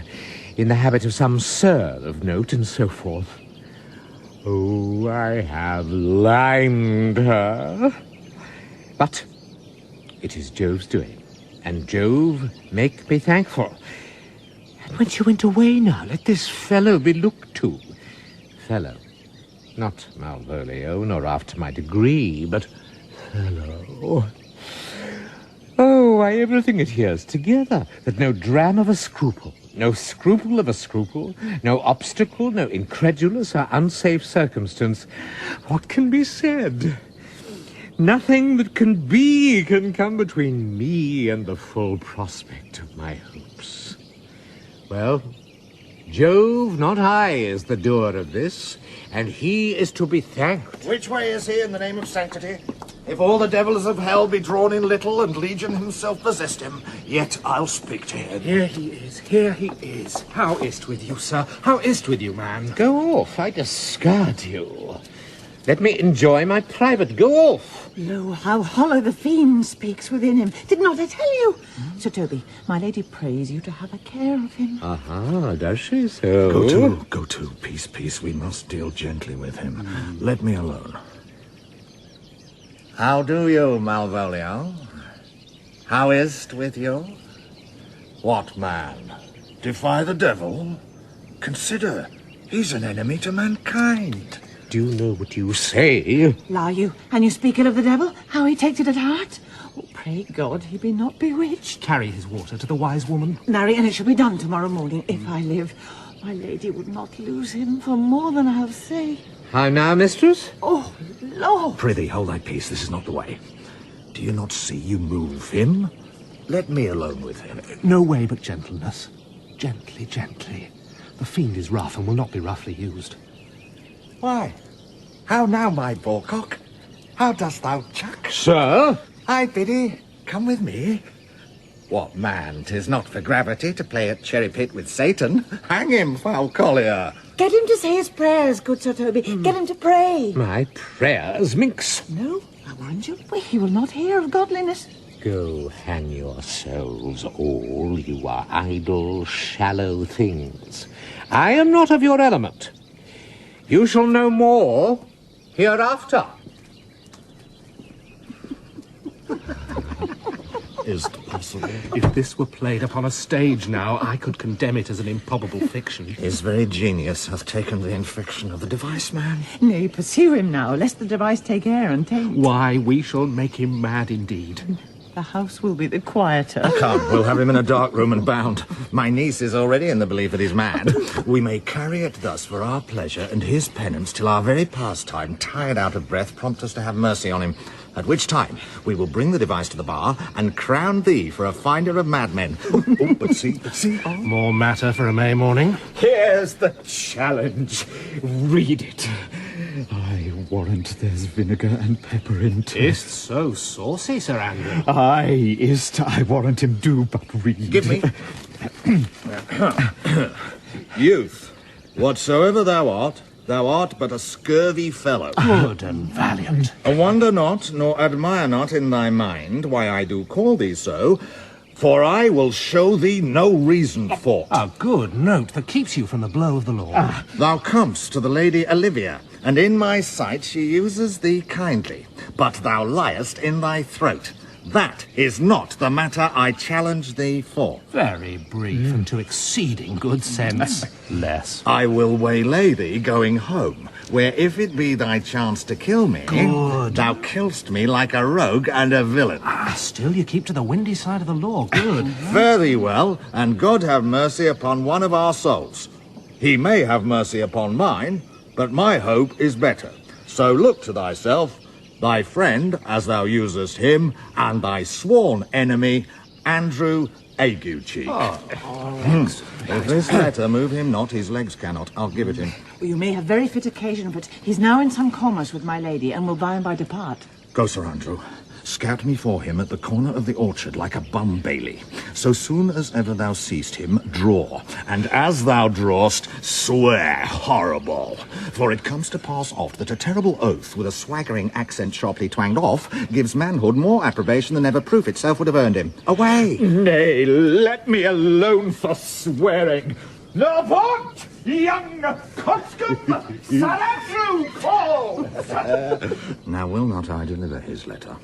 in the habit of some sir of note, and so forth. Oh, I have limed her. But it is Jove's doing, and Jove make me thankful. And when she went away now, let this fellow be looked to. Fellow. Not Malvolio, nor after my degree, but fellow. Oh, why, everything adheres together, that no dram of a scruple, no scruple of a scruple, no obstacle, no incredulous or unsafe circumstance. What can be said? Nothing that can be can come between me and the full prospect of my hopes. Well, Jove, not I, is the doer of this, and he is to be thanked. Which way is he in the name of sanctity? If all the devils of hell be drawn in little, and Legion himself possessed him, yet I'll speak to him. Here he is, here he is. How is't with you, sir? How is't with you, man? Go off, I discard you. Let me enjoy my private. Go off. Lo, how hollow the fiend speaks within him. Did not I tell you? Sir Toby, my lady prays you to have a care of him. Aha, does she so? Go to, peace. We must deal gently with him. Let me alone. How do you, Malvolio? How is't with you? What man? Defy the devil? Consider, he's an enemy to mankind. Do you know what you say? Lie you, and you speak ill of the devil? How he takes it at heart? Oh, pray God he be not bewitched. Carry his water to the wise woman. Marry, and it shall be done tomorrow morning, if I live. My lady would not lose him for more than I'll say. How now, mistress? Oh, Lord! Prithee, hold thy peace. This is not the way. Do you not see you move him? Let me alone with him. No way but gentleness. Gently, gently. The fiend is rough and will not be roughly used. Why? How now, my boarcock? How dost thou chuck? Sir? Aye, Biddy, come with me. What, man, 'tis not for gravity to play at cherry pit with Satan. Hang him, foul collier. Get him to say his prayers, good Sir Toby. Get him to pray. My prayers, minx. No, I warrant you, he will not hear of godliness. Go hang yourselves all, you are idle, shallow things. I am not of your element. You shall know more hereafter. Is it possible? If this were played upon a stage now, I could condemn it as an improbable fiction. His very genius hath taken the infection of the device man. Nay, pursue him now, lest the device take air and taint. Why, we shall make him mad indeed. The house will be the quieter. Come, we'll have him in a dark room and bound. My niece is already in the belief that he's mad. We may carry it thus for our pleasure and his penance till our very pastime, tired out of breath, prompt us to have mercy on him. At which time we will bring the device to the bar and crown thee for a finder of madmen. But see. More matter for a May morning. Here's the challenge. Read it. I warrant there's vinegar and pepper in't. Is't so saucy, Sir Andrew? Aye, is't. I warrant him do but read. Give me. Youth, whatsoever thou art but a scurvy fellow. Good and valiant. Wonder not, nor admire not in thy mind why I do call thee so, for I will show thee no reason for't. A good note that keeps you from the blow of the law. Thou comest to the Lady Olivia, and in my sight she uses thee kindly, but thou liest in thy throat. That is not the matter I challenge thee for. Very brief and to exceeding good sense. Less. I will waylay thee going home, where if it be thy chance to kill me, Good. thou kill'st me like a rogue and a villain. Still you keep to the windy side of the law. Good. Fare thee well, and God have mercy upon one of our souls. He may have mercy upon mine, but my hope is better. So look to thyself, thy friend, as thou usest him, and thy sworn enemy, Andrew Aguecheek. If this letter move him not, his legs cannot. I'll give it him. You may have very fit occasion for it. He's now in some commerce with my lady, and will by and by depart. Go, Sir Andrew. Scout me for him at the corner of the orchard like a bum bailey. So soon as ever thou seest him, draw. And as thou drawest, swear horrible. For it comes to pass oft that a terrible oath with a swaggering accent sharply twanged off gives manhood more approbation than ever proof itself would have earned him. Away! Nay, let me alone for swearing. Avaunt, young coxcomb! Sir Andrew calls! Now will not I deliver his letter?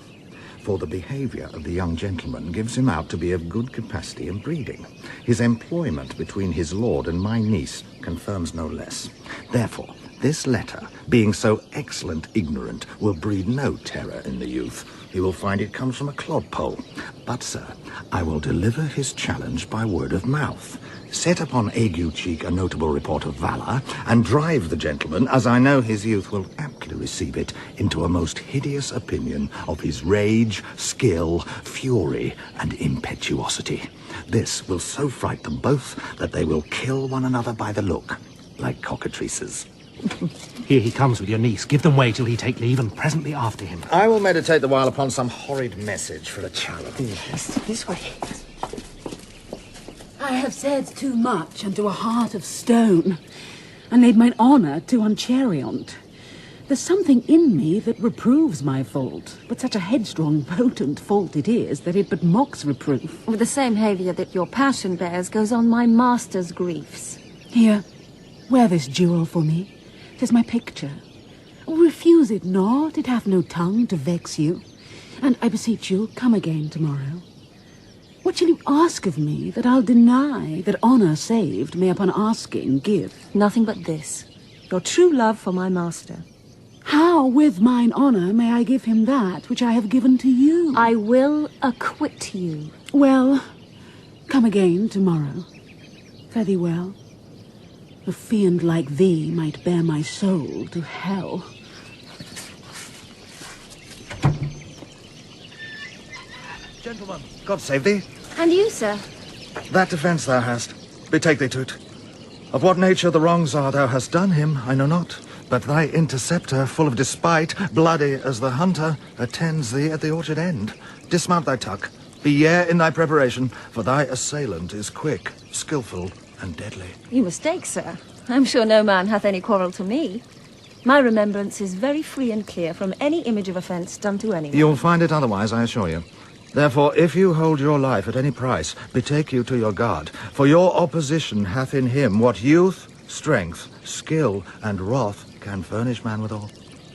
For the behaviour of the young gentleman gives him out to be of good capacity and breeding. His employment between his lord and my niece confirms no less. Therefore, this letter, being so excellent ignorant, will breed no terror in the youth. He will find it comes from a clodpole. But, sir, I will deliver his challenge by word of mouth. Set upon Aguecheek a notable report of valour, and drive the gentleman, as I know his youth will aptly receive it, into a most hideous opinion of his rage, skill, fury, and impetuosity. This will so fright them both that they will kill one another by the look, like cockatrices. Here he comes with your niece. Give them way till he take leave, and presently after him. I will meditate the while upon some horrid message for a challenge. Yes, this way. I have said too much unto a heart of stone, and laid mine honour too unchariot. There's something in me that reproves my fault, but such a headstrong, potent fault it is that it but mocks reproof. With the same haviour that your passion bears goes on my master's griefs. Here, wear this jewel for me. 'Tis my picture. Refuse it not, it hath no tongue to vex you. And I beseech you, come again tomorrow. What shall you ask of me that I'll deny, that honour saved may upon asking give? Nothing but this, your true love for my master. How with mine honour may I give him that which I have given to you? I will acquit you. Well, come again tomorrow. Fare thee well. A fiend like thee might bear my soul to hell. Gentlemen, God save thee. And you, sir? That defence thou hast, betake thee to't. Of what nature the wrongs are thou hast done him, I know not. But thy interceptor, full of despite, bloody as the hunter, attends thee at the orchard end. Dismount thy tuck. Be yare in thy preparation, for thy assailant is quick, skilful, and deadly. You mistake, sir. I'm sure no man hath any quarrel to me. My remembrance is very free and clear from any image of offence done to anyone. You'll find it otherwise, I assure you. Therefore, if you hold your life at any price, betake you to your guard, for your opposition hath in him what youth, strength, skill, and wrath can furnish man withal.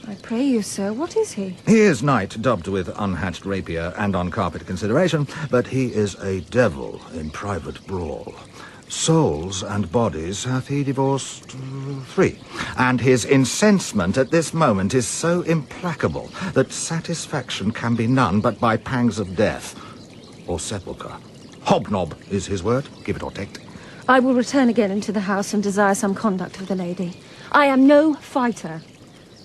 I pray you, sir, what is he? He is knight, dubbed with unhatched rapier and on carpet consideration, but he is a devil in private brawl. Souls and bodies hath he divorced 3, and his incensement at this moment is so implacable that satisfaction can be none but by pangs of death or sepulchre. Hobnob is his word, give it or take it. I will return again into the house and desire some conduct of the lady. I am no fighter.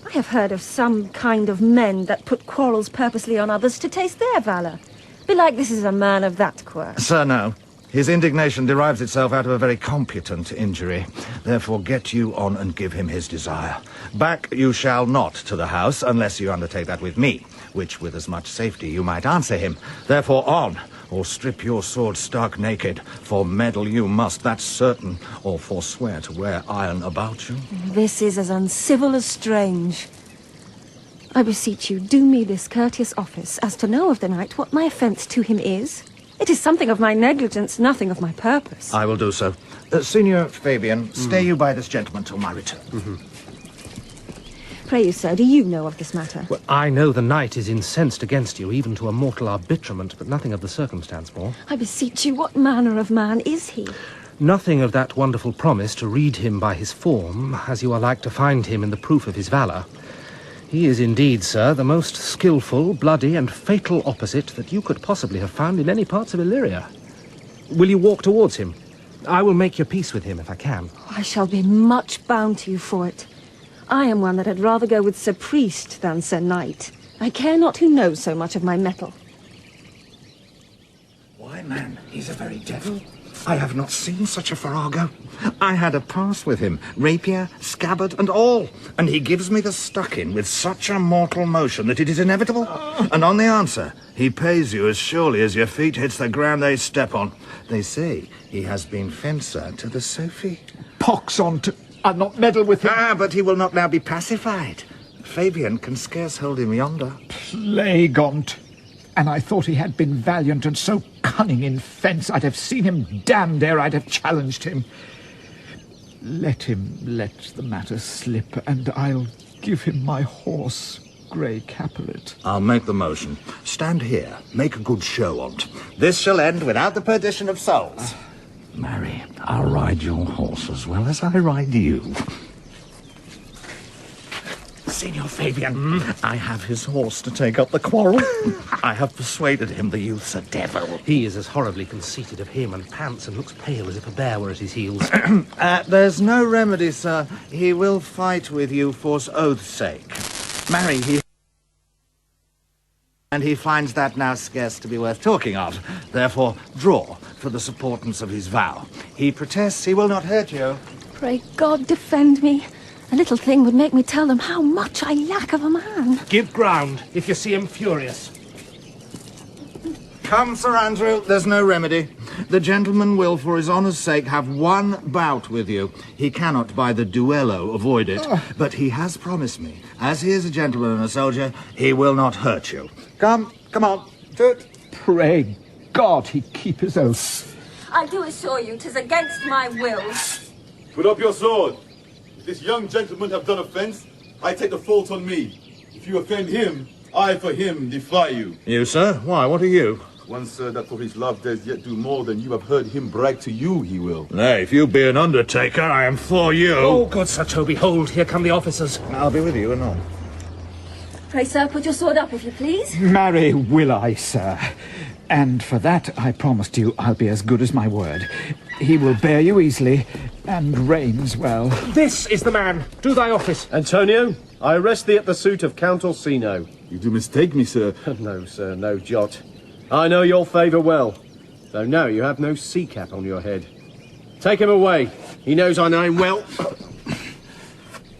I have heard of some kind of men that put quarrels purposely on others to taste their valour. Belike this is a man of that quirk. Sir, no. His indignation derives itself out of a very competent injury. Therefore get you on and give him his desire. Back you shall not to the house unless you undertake that with me, which with as much safety you might answer him. Therefore on, or strip your sword stark naked, for meddle you must, that's certain, or forswear to wear iron about you. This is as uncivil as strange. I beseech you, do me this courteous office, as to know of the knight what my offence to him is. It is something of my negligence, nothing of my purpose. I will do so. Signor Fabian, stay you by this gentleman till my return. Pray you, sir, do you know of this matter? Well, I know the knight is incensed against you, even to a mortal arbitrament, but nothing of the circumstance more. I beseech you, what manner of man is he? Nothing of that wonderful promise to read him by his form, as you are like to find him in the proof of his valour. He is indeed, sir, the most skilful, bloody, and fatal opposite that you could possibly have found in any parts of Illyria. Will you walk towards him? I will make your peace with him if I can. I shall be much bound to you for it. I am one that had rather go with Sir Priest than Sir Knight. I care not who knows so much of my mettle. Why, man, he's a very devil. I have not seen such a farrago. I had a pass with him, rapier, scabbard, and all, and he gives me the stuck-in with such a mortal motion that it is inevitable. And on the answer, he pays you as surely as your feet hits the ground they step on. They say he has been fencer to the Sophie. Pox on to... I'll not meddle with him. Ah, but he will not now be pacified. Fabian can scarce hold him yonder. Plague on't. And I thought he had been valiant and so cunning in fence, I'd have seen him damned ere I'd have challenged him. Let him let the matter slip, and I'll give him my horse, Grey Capulet. I'll make the motion. Stand here, make a good show on't. This shall end without the perdition of souls. Marry, I'll ride your horse as well as I ride you. Signor Fabian, I have his horse to take up the quarrel. I have persuaded him the youth's a devil. He is as horribly conceited of him and pants and looks pale as if a bear were at his heels. There's no remedy, sir. He will fight with you for's oath's sake. Marry, and he finds that now scarce to be worth talking of. Therefore, draw for the supportance of his vow. He protests he will not hurt you. Pray God defend me. A little thing would make me tell them how much I lack of a man. Give ground if you see him furious. Come, Sir Andrew, there's no remedy. The gentleman will, for his honour's sake, have one bout with you. He cannot, by the duello, avoid it. But he has promised me, as he is a gentleman and a soldier, he will not hurt you. Come on, do it. Pray God he keep his oath. I do assure you 'tis against my will. Put up your sword. If this young gentleman have done offence, I take the fault on me. If you offend him, I for him defy you. You, sir? Why, what are you? One, sir, that for his love does yet do more than you have heard him brag to you, he will. Nay, if you be an undertaker, I am for you. Oh, good Sir Toby, hold, here come the officers. I'll be with you anon. Pray, sir, put your sword up, if you please. Marry will I, sir. And for that I promised you I'll be as good as my word. He will bear you easily, and reigns well. This is the man. Do thy office. Antonio, I arrest thee at the suit of Count Orsino. You do mistake me, sir. No, sir, no jot. I know your favour well, though now you have no sea cap on your head. Take him away. He knows I know him well.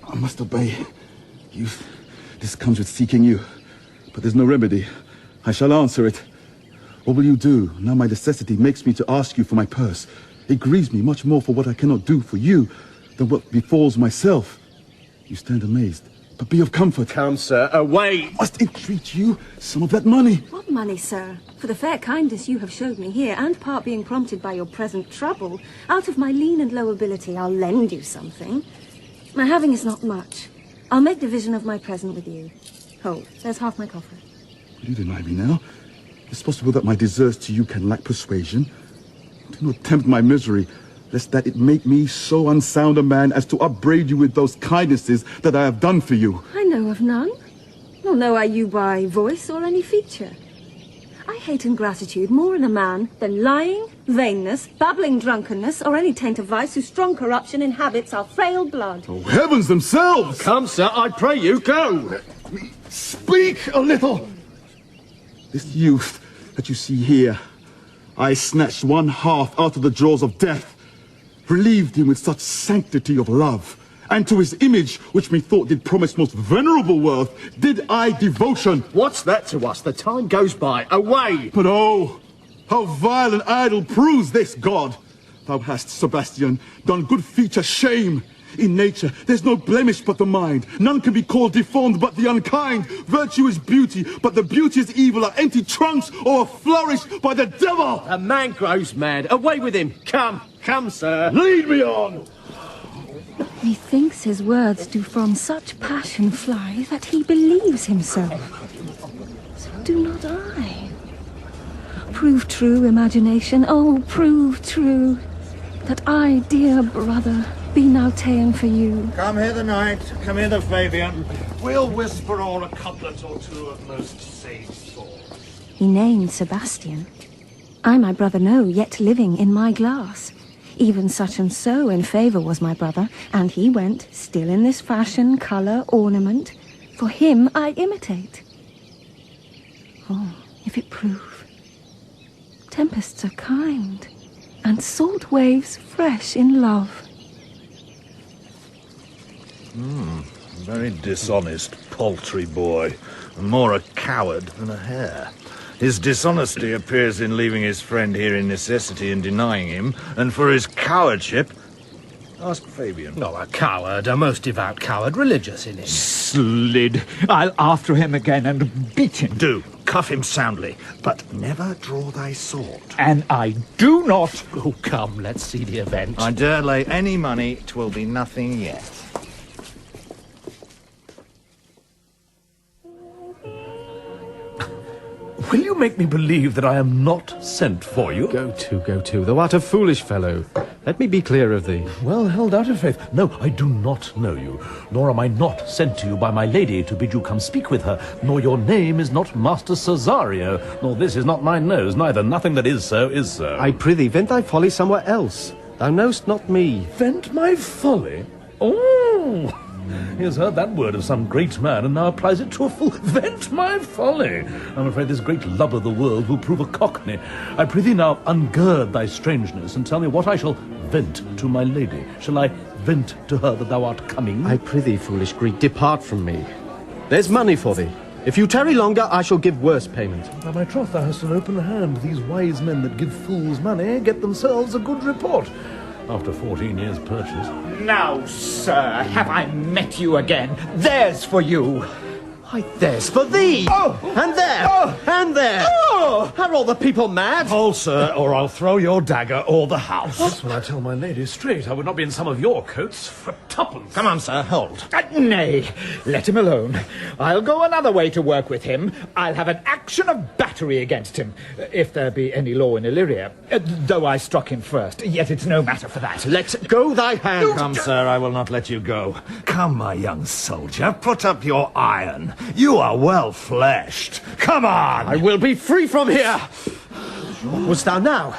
I must obey. Youth, this comes with seeking you. But there's no remedy. I shall answer it. What will you do? Now my necessity makes me to ask you for my purse. It grieves me much more for what I cannot do for you than what befalls myself. You stand amazed. But be of comfort. Come, sir, away! Must entreat you some of that money. What money, sir? For the fair kindness you have showed me here, and part being prompted by your present trouble, out of my lean and low ability I'll lend you something. My having is not much. I'll make division of my present with you. Hold, there's half my coffer. Will you deny me now? It's possible that my deserts to you can lack persuasion. Do not tempt my misery, lest that it make me so unsound a man as to upbraid you with those kindnesses that I have done for you. I know of none, nor know I you by voice or any feature. I hate ingratitude more in a man than lying, vainness, babbling drunkenness, or any taint of vice whose strong corruption inhabits our frail blood. Oh, heavens themselves! Come, sir, I pray you, go! Speak a little! This youth that you see here, I snatched one half out of the jaws of death, relieved him with such sanctity of love, and to his image, which methought did promise most venerable worth, did I devotion. What's that to us? The time goes by. Away! But oh, how vile and idle proves this god! Thou hast, Sebastian, done good feature shame. In nature, there's no blemish but the mind. None can be called deformed but the unkind. Virtue is beauty, but the beauteous evil are empty trunks or are flourished by the devil. A man grows mad. Away with him. Come, sir. Lead me on. Methinks his words do from such passion fly that he believes himself. So do not I. Prove true, imagination, oh, prove true, that I, dear brother, be now ta'en for you. Come hither, knight. Come hither, Fabian. We'll whisper all a couplet or two of most sage thought. He named Sebastian. I my brother know, yet living in my glass. Even such and so in favour was my brother, and he went, still in this fashion, colour, ornament. For him I imitate. Oh, if it prove. Tempests are kind, and salt waves fresh in love. Very dishonest, paltry boy. More a coward than a hare. His dishonesty appears in leaving his friend here in necessity and denying him, and for his cowardship, ask Fabian. No, a coward, a most devout coward, religious in him. Slid. I'll after him again and beat him. Do. Cuff him soundly, but never draw thy sword. And I do not. Oh, come, let's see the event. I dare lay any money 'twill be nothing yet. Will you make me believe that I am not sent for you? Go to. Thou art a foolish fellow. Let me be clear of thee. Well held out of faith. No, I do not know you, nor am I not sent to you by my lady to bid you come speak with her, nor your name is not Master Cesario, nor this is not my nose, neither nothing that is so is so. I prithee, vent thy folly somewhere else. Thou know'st not me. Vent my folly? Oh! He has heard that word of some great man, and now applies it to a fool. Vent my folly! I'm afraid this great love of the world will prove a cockney. I prithee now, ungird thy strangeness, and tell me what I shall vent to my lady. Shall I vent to her that thou art coming? I prithee, foolish Greek, depart from me. There's money for thee. If you tarry longer, I shall give worse payment. By my troth, thou hast an open hand. These wise men that give fools money get themselves a good report. After 14 years' purchase. Now, sir, have I met you again? There's for you. Why, there's for thee! Oh! And there! Oh! And there! Oh! Are all the people mad? Hold, sir, or I'll throw your dagger or the house. That's what I tell my lady straight. I would not be in some of your coats for tuppence. Come on, sir, hold. Nay, let him alone. I'll go another way to work with him. I'll have an action of battery against him, if there be any law in Illyria. Though I struck him first, yet it's no matter for that. Let go thy hand. Come, sir, I will not let you go. Come, my young soldier, put up your iron. You are well fleshed. Come on! I will be free from here! What wouldst thou now?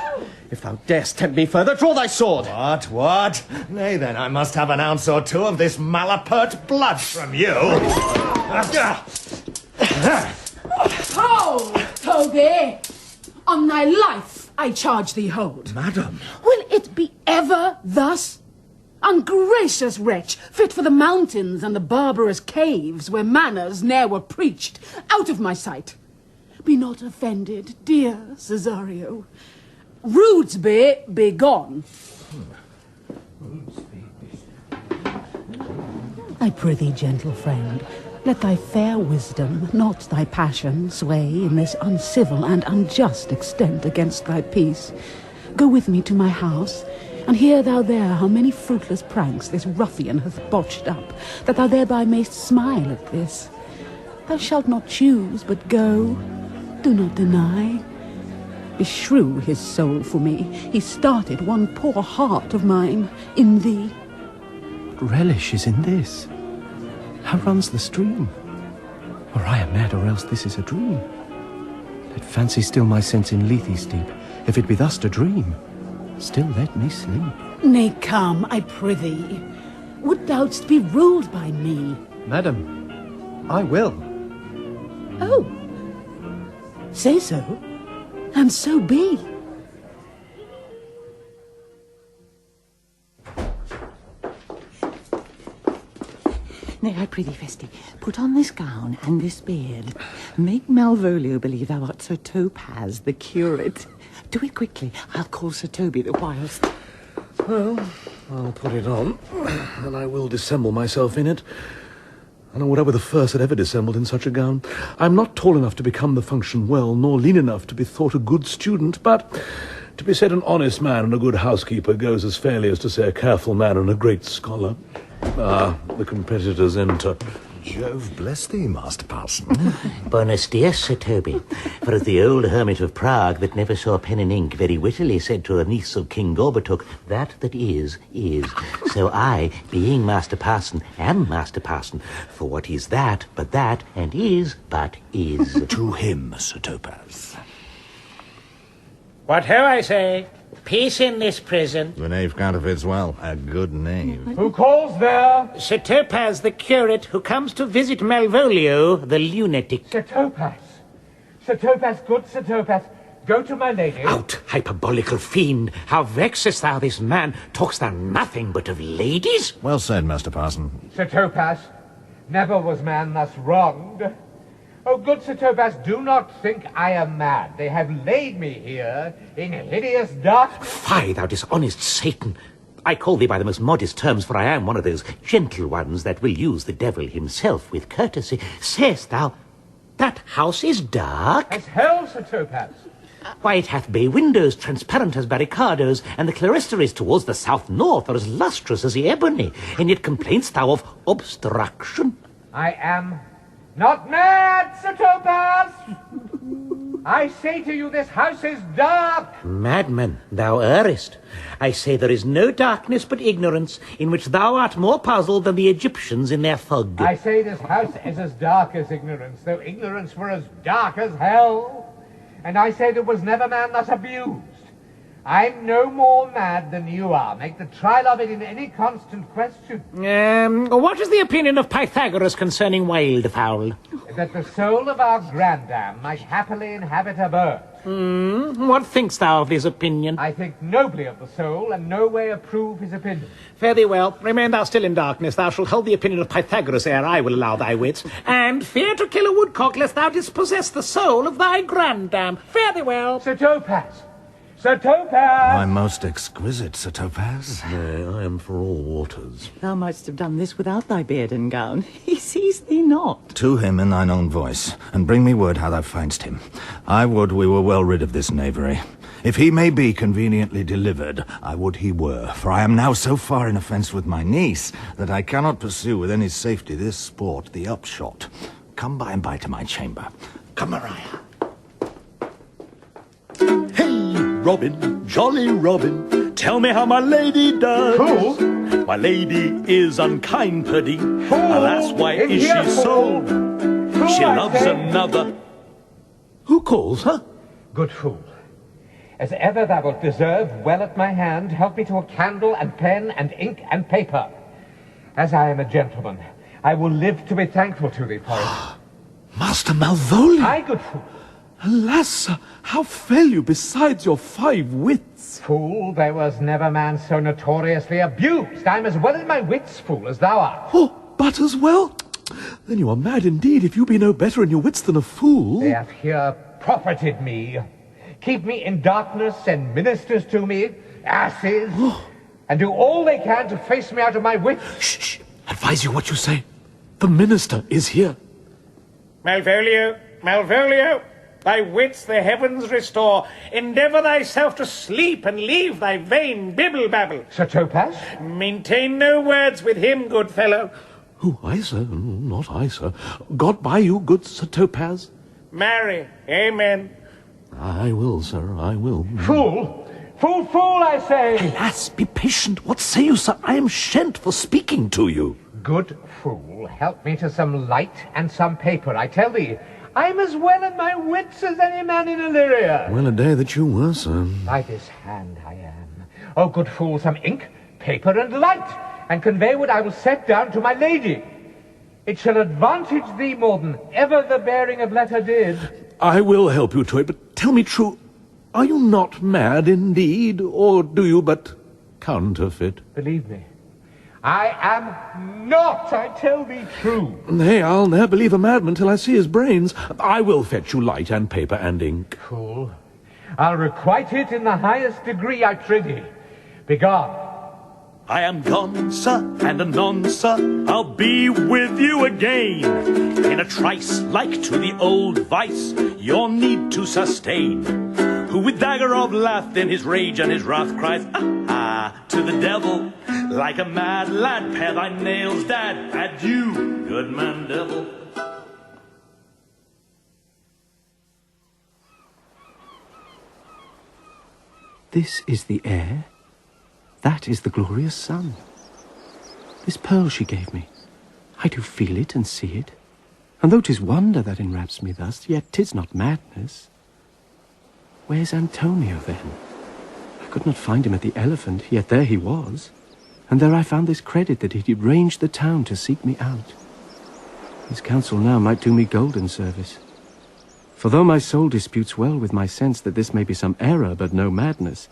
If thou darest tempt me further, draw thy sword! What? Nay, then, I must have an ounce or two of this malapert blood from you. Hold, Toby! On thy life, I charge thee hold. Madam. Will it be ever thus? Ungracious wretch, fit for the mountains and the barbarous caves where manners ne'er were preached, out of my sight. Be not offended, dear Cesario. Rudesby, be gone. I prithee, gentle friend, let thy fair wisdom, not thy passion, sway in this uncivil and unjust extent against thy peace. Go with me to my house, and hear thou there how many fruitless pranks this ruffian hath botched up, that thou thereby mayst smile at this. Thou shalt not choose, but go. Do not deny. Beshrew his soul for me. He started one poor heart of mine in thee. What relish is in this? How runs the stream? Or I am mad, or else this is a dream. Let fancy still my sense in Lethe steep. If it be thus to dream, still let me sleep. Nay, come, I prithee. Would thou'dst be ruled by me? Madam, I will. Oh, say so, and so be. Nay, I prithee, Festi, put on this gown and this beard. Make Malvolio believe thou art Sir Topaz, the curate. Do it quickly. I'll call Sir Toby the whilst. Well, I'll put it on, and I will dissemble myself in it. And I would I were the first that ever dissembled in such a gown. I'm not tall enough to become the function well, nor lean enough to be thought a good student, but to be said an honest man and a good housekeeper goes as fairly as to say a careful man and a great scholar. Ah, the competitors enter. Jove bless thee, Master Parson. Bonus dies, Sir Toby. For as the old hermit of Prague that never saw pen and ink very wittily said to a niece of King Gorbatuk, that is, is. So I, being Master Parson, am Master Parson. For what is that, but that, and is, but is. To him, Sir Topaz. What ho, I say? Peace in this prison. The knave counterfeits well. A good knave. Who calls there? Sir Topaz, the curate, who comes to visit Malvolio, the lunatic. Sir Topaz. Sir Topaz, good Sir Topaz. Go to my lady. Out, hyperbolical fiend! How vexest thou this man? Talkst thou nothing but of ladies? Well said, Master Parson. Sir Topaz, never was man thus wronged. Oh, good Sir Topaz, do not think I am mad. They have laid me here in hideous dust. Fie, thou dishonest Satan! I call thee by the most modest terms, for I am one of those gentle ones that will use the devil himself with courtesy. Sayest thou, that house is dark? As hell, Sir Topaz. Why, it hath bay windows, transparent as barricadoes, and the clerestories towards the south-north are as lustrous as the ebony, and yet complainst thou of obstruction? I am not mad, Sir Topaz! I say to you, this house is dark! Madman, thou errest. I say there is no darkness but ignorance, in which thou art more puzzled than the Egyptians in their fog. I say this house is as dark as ignorance, though ignorance were as dark as hell. And I say there was never man thus abused. I'm no more mad than you are. Make the trial of it in any constant question. What is the opinion of Pythagoras concerning wildfowl? That the soul of our grandam might happily inhabit a bird. What thinkst thou of his opinion? I think nobly of the soul, and no way approve his opinion. Fare thee well. Remain thou still in darkness. Thou shalt hold the opinion of Pythagoras ere I will allow thy wits. And fear to kill a woodcock, lest thou dispossess the soul of thy grandam. Fare thee well. Sir Topaz! Sir Topaz! My most exquisite Sir Topaz. Nay, I am for all waters. Thou mightst have done this without thy beard and gown. He sees thee not. To him in thine own voice, and bring me word how thou find'st him. I would we were well rid of this knavery. If he may be conveniently delivered, I would he were, for I am now so far in offence with my niece, that I cannot pursue with any safety this sport, the upshot. Come by and by to my chamber. Come, Maria. Hey, Robin, jolly Robin, tell me how my lady does. Fool! My lady is unkind, Purdy. Alas, why In is here, she so? Fool, She I loves say. another. Who calls her? Good fool. As ever thou wilt deserve, well at my hand, help me to a candle and pen and ink and paper. As I am a gentleman, I will live to be thankful to thee for it. Master Malvolio! Aye, good fool. Alas, sir, how fail you besides your 5 wits? Fool, there was never man so notoriously abused. I'm as well in my wits, fool, as thou art. Oh, but as well? Then you are mad indeed, if you be no better in your wits than a fool. They have here profited me, keep me in darkness, send ministers to me, asses, and do all they can to face me out of my wits. Shh, advise you what you say. The minister is here. Malvolio, Malvolio, thy wits the heavens restore. Endeavour thyself to sleep and leave thy vain bibble-babble. Sir Topaz? Maintain no words with him, good fellow. Who, I, sir? Not I, sir. God buy you, good Sir Topaz. Marry, amen. I will, sir, I will. Fool! Fool, fool, I say! Alas, be patient. What say you, sir? I am shent for speaking to you. Good fool, help me to some light and some paper. I tell thee, I'm as well in my wits as any man in Illyria. Well a day that you were, sir. By this hand I am. Oh, good fool, some ink, paper, and light, and convey what I will set down to my lady. It shall advantage thee more than ever the bearing of letter did. I will help you to it, but tell me true, are you not mad indeed, or do you but counterfeit? Believe me, I am not, I tell thee true. Nay, I'll ne'er believe a madman till I see his brains. I will fetch you light and paper and ink. Fool, I'll requite it in the highest degree, I prithee. Begone. I am gone, sir, and anon, sir, I'll be with you again. In a trice, like to the old vice, your need to sustain. Who with dagger of lath in his rage and his wrath cries, ah, to the devil. Like a mad lad, pare thy nails, dad, adieu, good man devil. This is the air. That is the glorious sun. This pearl she gave me, I do feel it and see it. And though 'tis wonder that enwraps me thus, yet 'tis not madness. Where's Antonio then? I could not find him at the Elephant, yet there he was. And there I found this credit that he did range the town to seek me out. His counsel now might do me golden service. For though my soul disputes well with my sense that this may be some error, but no madness,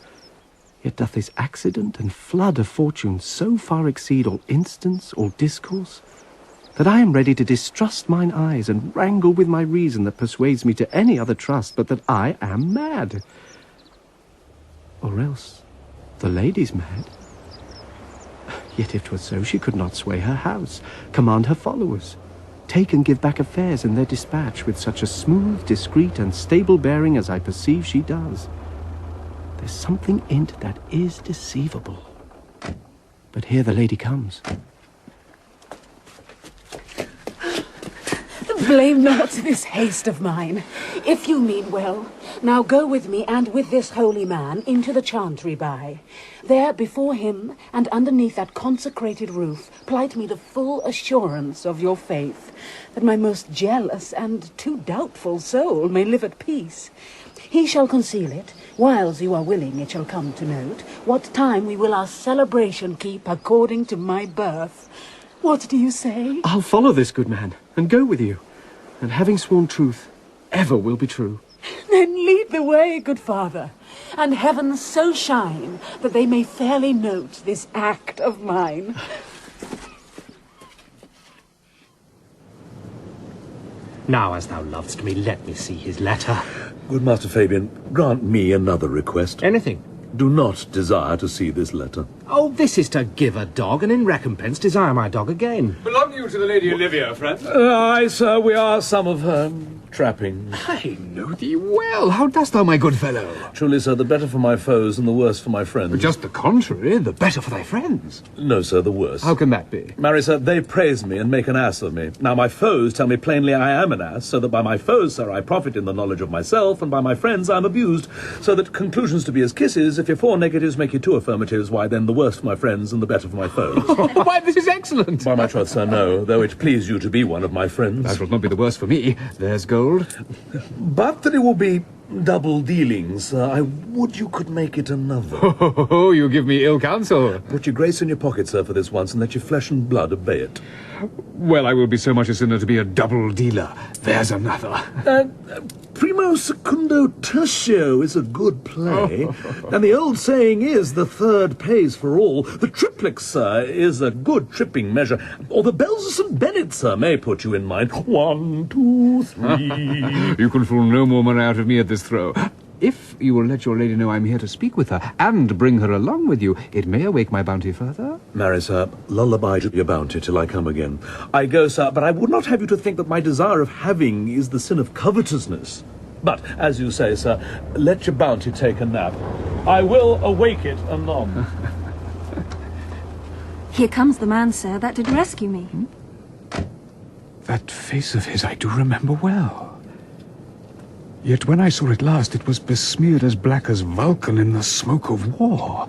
yet doth this accident and flood of fortune so far exceed all instance, all discourse, that I am ready to distrust mine eyes and wrangle with my reason that persuades me to any other trust but that I am mad. Or else the lady's mad. Yet if 'twas so, she could not sway her house, command her followers, take and give back affairs in their dispatch with such a smooth, discreet, and stable bearing as I perceive she does. There's something in't that is deceivable. But here the lady comes. Blame not this haste of mine. If you mean well, now go with me and with this holy man into the chantry by. There before him and underneath that consecrated roof plight me the full assurance of your faith, that my most jealous and too doubtful soul may live at peace. He shall conceal it, whiles you are willing it shall come to note, what time we will our celebration keep according to my birth. What do you say? I'll follow this good man, and go with you, and having sworn truth, ever will be true. Then lead the way, good father, and heaven so shine that they may fairly note this act of mine. Now, as thou lovest me, let me see his letter. Good Master Fabian, grant me another request. Anything. Do not desire to see this letter. Oh, this is to give a dog, and in recompense desire my dog again. Belong you to the Lady Olivia, friend? Aye, sir, we are some of her trappings. I know thee well. How dost thou, my good fellow? Truly, sir, the better for my foes and the worse for my friends. Just the contrary, the better for thy friends. No, sir, the worse. How can that be? Marry, sir, they praise me and make an ass of me. Now my foes tell me plainly I am an ass, so that by my foes, sir, I profit in the knowledge of myself, and by my friends I am abused, so that conclusions to be as kisses, if your 4 negatives make you 2 affirmatives, why then the worse for my friends and the better for my foes. Why, this is excellent. By my troth, sir, no, though it please you to be one of my friends. That will not be the worse for me. There's gold. But that it will be double dealings. I would you could make it another. Oh, you give me ill counsel. Put your grace in your pocket, sir, for this once, and let your flesh and blood obey it. Well, I will be so much a sinner to be a double dealer. There's another. Primo secundo tertio is a good play. And the old saying is, the third pays for all. The triplex, sir, is a good tripping measure. Or the bells of St. Bennet, sir, may put you in mind. 1, 2, 3. You can fool no more money out of me at this throw. If you will let your lady know I'm here to speak with her, and bring her along with you, it may awake my bounty further. Marry, sir, lullaby to your bounty till I come again. I go, sir, but I would not have you to think that my desire of having is the sin of covetousness. But, as you say, sir, let your bounty take a nap. I will awake it anon. Here comes the man, sir, that did rescue me. That face of his I do remember well. Yet when I saw it last, it was besmeared as black as Vulcan in the smoke of war.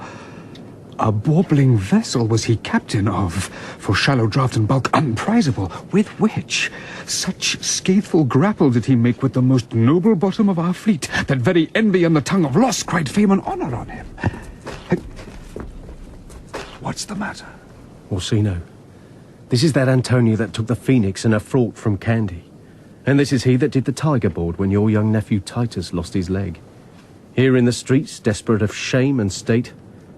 A bawbling vessel was he captain of, for shallow draught and bulk unprizable, with which such scatheful grapple did he make with the most noble bottom of our fleet, that very envy and the tongue of loss cried fame and honour on him. What's the matter? Orsino, this is that Antonio that took the Phoenix and her fraught from Candy. And this is he that did the tiger board when your young nephew Titus lost his leg. Here in the streets, desperate of shame and state,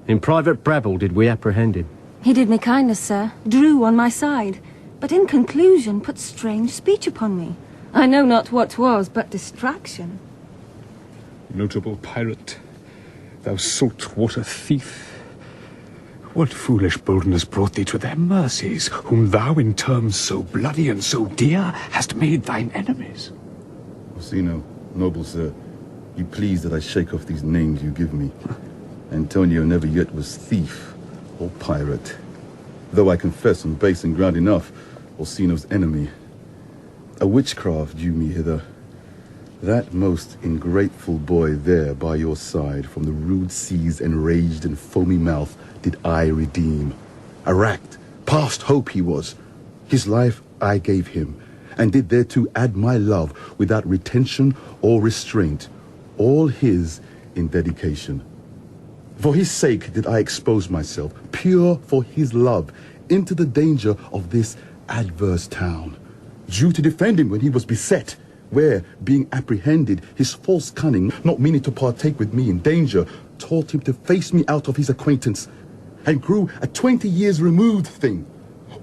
in private brabble did we apprehend him. He did me kindness, sir, drew on my side, but in conclusion put strange speech upon me. I know not what was but distraction. Notable pirate, thou salt-water thief, what foolish boldness brought thee to their mercies, whom thou in terms so bloody and so dear hast made thine enemies? Orsino, noble sir, you please that I shake off these names you give me. Antonio never yet was thief or pirate, though I confess on base and ground enough, Orsino's enemy. A witchcraft drew me hither. That most ingrateful boy there by your side, from the rude sea's enraged and foamy mouth, did I redeem. A racked, past hope he was. His life I gave him, and did thereto add my love without retention or restraint, all his in dedication. For his sake did I expose myself, pure for his love, into the danger of this adverse town, due to defend him when he was beset, where, being apprehended, his false cunning, not meaning to partake with me in danger, taught him to face me out of his acquaintance, and grew a 20 years removed thing,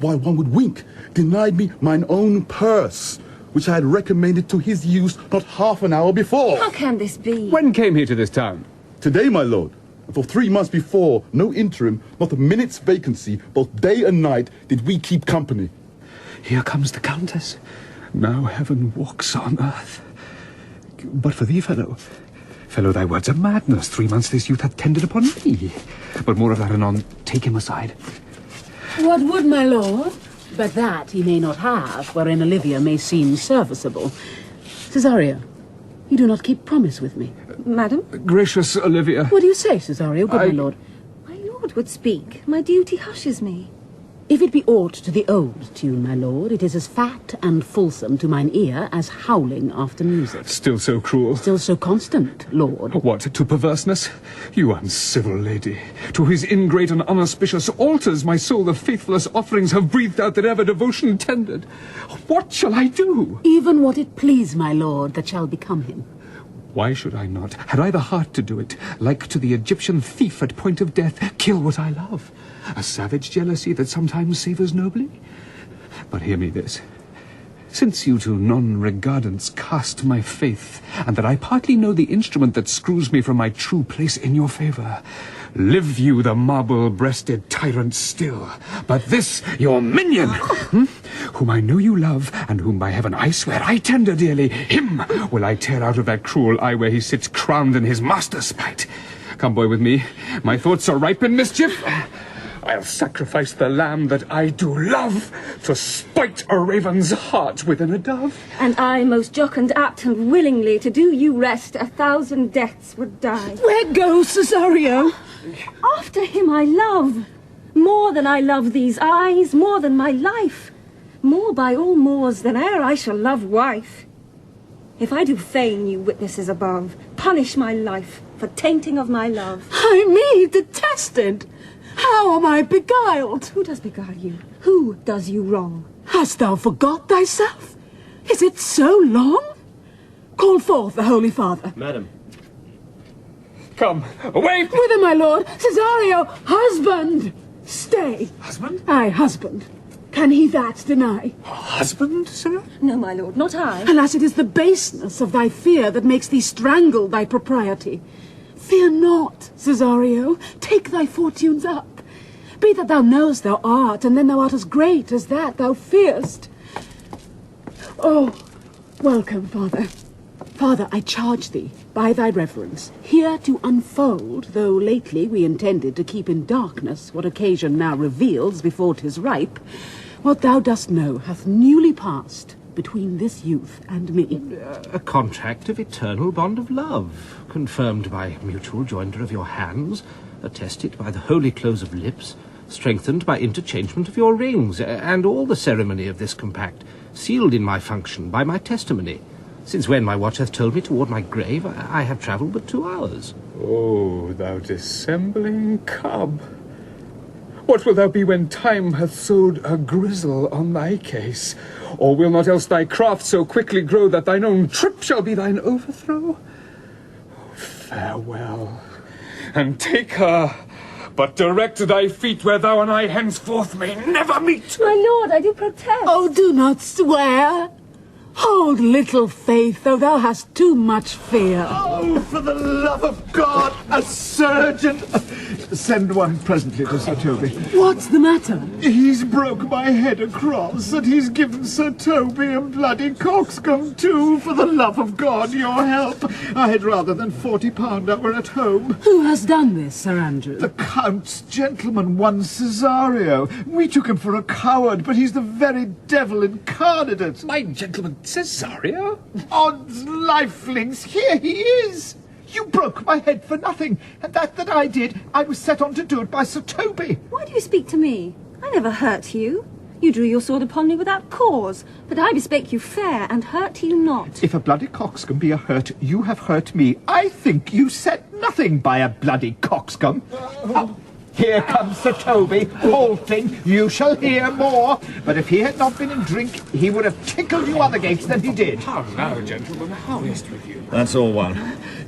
while one would wink, denied me mine own purse, which I had recommended to his use not half an hour before. How can this be? When came he to this town? Today, my lord. And for 3 months before, no interim, not a minute's vacancy, both day and night, did we keep company. Here comes the Countess. Now heaven walks on earth. But for thee, fellow, thy words are madness. 3 months this youth hath tended upon me. But more of that anon. Take him aside. What would my lord? But that he may not have, wherein Olivia may seem serviceable. Cesario, you do not keep promise with me. Madam? Gracious Olivia. What do you say, Cesario, good my lord? My lord would speak. My duty hushes me. If it be aught to the old tune, my lord, it is as fat and fulsome to mine ear as howling after music. Still so cruel? Still so constant, lord. What, to perverseness? You uncivil lady. To his ingrate and unauspicious altars, my soul of faithless offerings have breathed out that ever devotion tendered. What shall I do? Even what it please, my lord, that shall become him. Why should I not? Had I the heart to do it, like to the Egyptian thief at point of death, kill what I love? A savage jealousy that sometimes savours nobly? But hear me this. Since you to non-regardance cast my faith, and that I partly know the instrument that screws me from my true place in your favour, live you the marble-breasted tyrant still, but this your minion, whom I know you love, and whom by heaven I swear I tender dearly, him will I tear out of that cruel eye where he sits crowned in his master's spite. Come, boy, with me. My thoughts are ripe in mischief. I'll sacrifice the lamb that I do love to spite a raven's heart within a dove. And I, most jocund, apt, and willingly to do you rest, 1,000 deaths would die. Where goes Cesario? After him I love. More than I love these eyes, more than my life. More by all moors than e'er I shall love wife. If I do feign you witnesses above, punish my life for tainting of my love. I me detested! How am I beguiled? Who does beguile you? Who does you wrong? Hast thou forgot thyself? Is it so long? Call forth the Holy Father. Madam. Come, away! Whither, my lord? Cesario, husband! Stay. Husband? Aye, husband. Can he that deny? Husband, sir? No, my lord, not I. Alas, it is the baseness of thy fear that makes thee strangle thy propriety. Fear not, Cesario. Take thy fortunes up. Be that thou knowest thou art, and then thou art as great as that thou fearst. Oh, welcome, Father. Father, I charge thee, by thy reverence, here to unfold, though lately we intended to keep in darkness what occasion now reveals before 'tis ripe, what thou dost know hath newly passed between this youth and me. A contract of eternal bond of love, confirmed by mutual joinder of your hands, attested by the holy close of lips, strengthened by interchangement of your rings, and all the ceremony of this compact, sealed in my function by my testimony, since when my watch hath told me toward my grave I have travelled but 2 hours. Oh, thou dissembling cub! What wilt thou be when time hath sowed a grizzle on thy case? Or will not else thy craft so quickly grow that thine own trip shall be thine overthrow? Farewell, and take her, but direct thy feet where thou and I henceforth may never meet. My lord, I do protest. Oh, do not swear. Hold little faith, though thou hast too much fear. Oh, for the love of God, a surgeon! Send one presently to Sir Toby. What's the matter? He's broke my head across, and he's given Sir Toby a bloody coxcomb too. For the love of God, your help. I had rather than £40 I were at home. Who has done this, Sir Andrew? The Count's gentleman, one Cesario. We took him for a coward, but he's the very devil incarnate. My gentleman Cesario? Odds lifelings, here he is! You broke my head for nothing, and that I did, I was set on to do it by Sir Toby. Why do you speak to me? I never hurt you. You drew your sword upon me without cause, but I bespake you fair, and hurt you not. If a bloody coxcomb be a hurt, you have hurt me. I think you said nothing by a bloody coxcomb. Here comes Sir Toby, halting. You shall hear more. But if he had not been in drink, he would have tickled you other gates than he did. How now, gentlemen, how is't with you? That's all one.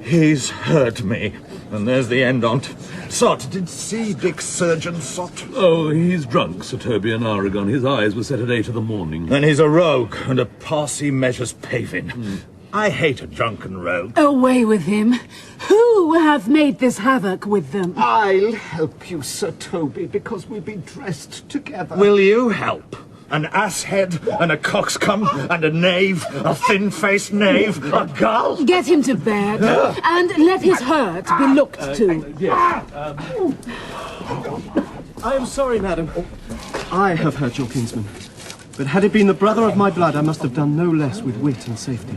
He's hurt me, and there's the end on't. Sot, did see Dick Surgeon, Sot? Oh, he's drunk, Sir Toby, an hour agone. His eyes were set at 8 in the morning. Then he's a rogue, and a parsy measures paving. I hate a drunken rogue. Away with him. Who hath made this havoc with them? I'll help you, Sir Toby, because we'll be dressed together. Will you help? An asshead, and a coxcomb, and a knave, a thin-faced knave, a gull? Get him to bed, and let his hurt be looked to. I am sorry, madam. I have hurt your kinsman. But had it been the brother of my blood, I must have done no less with wit and safety.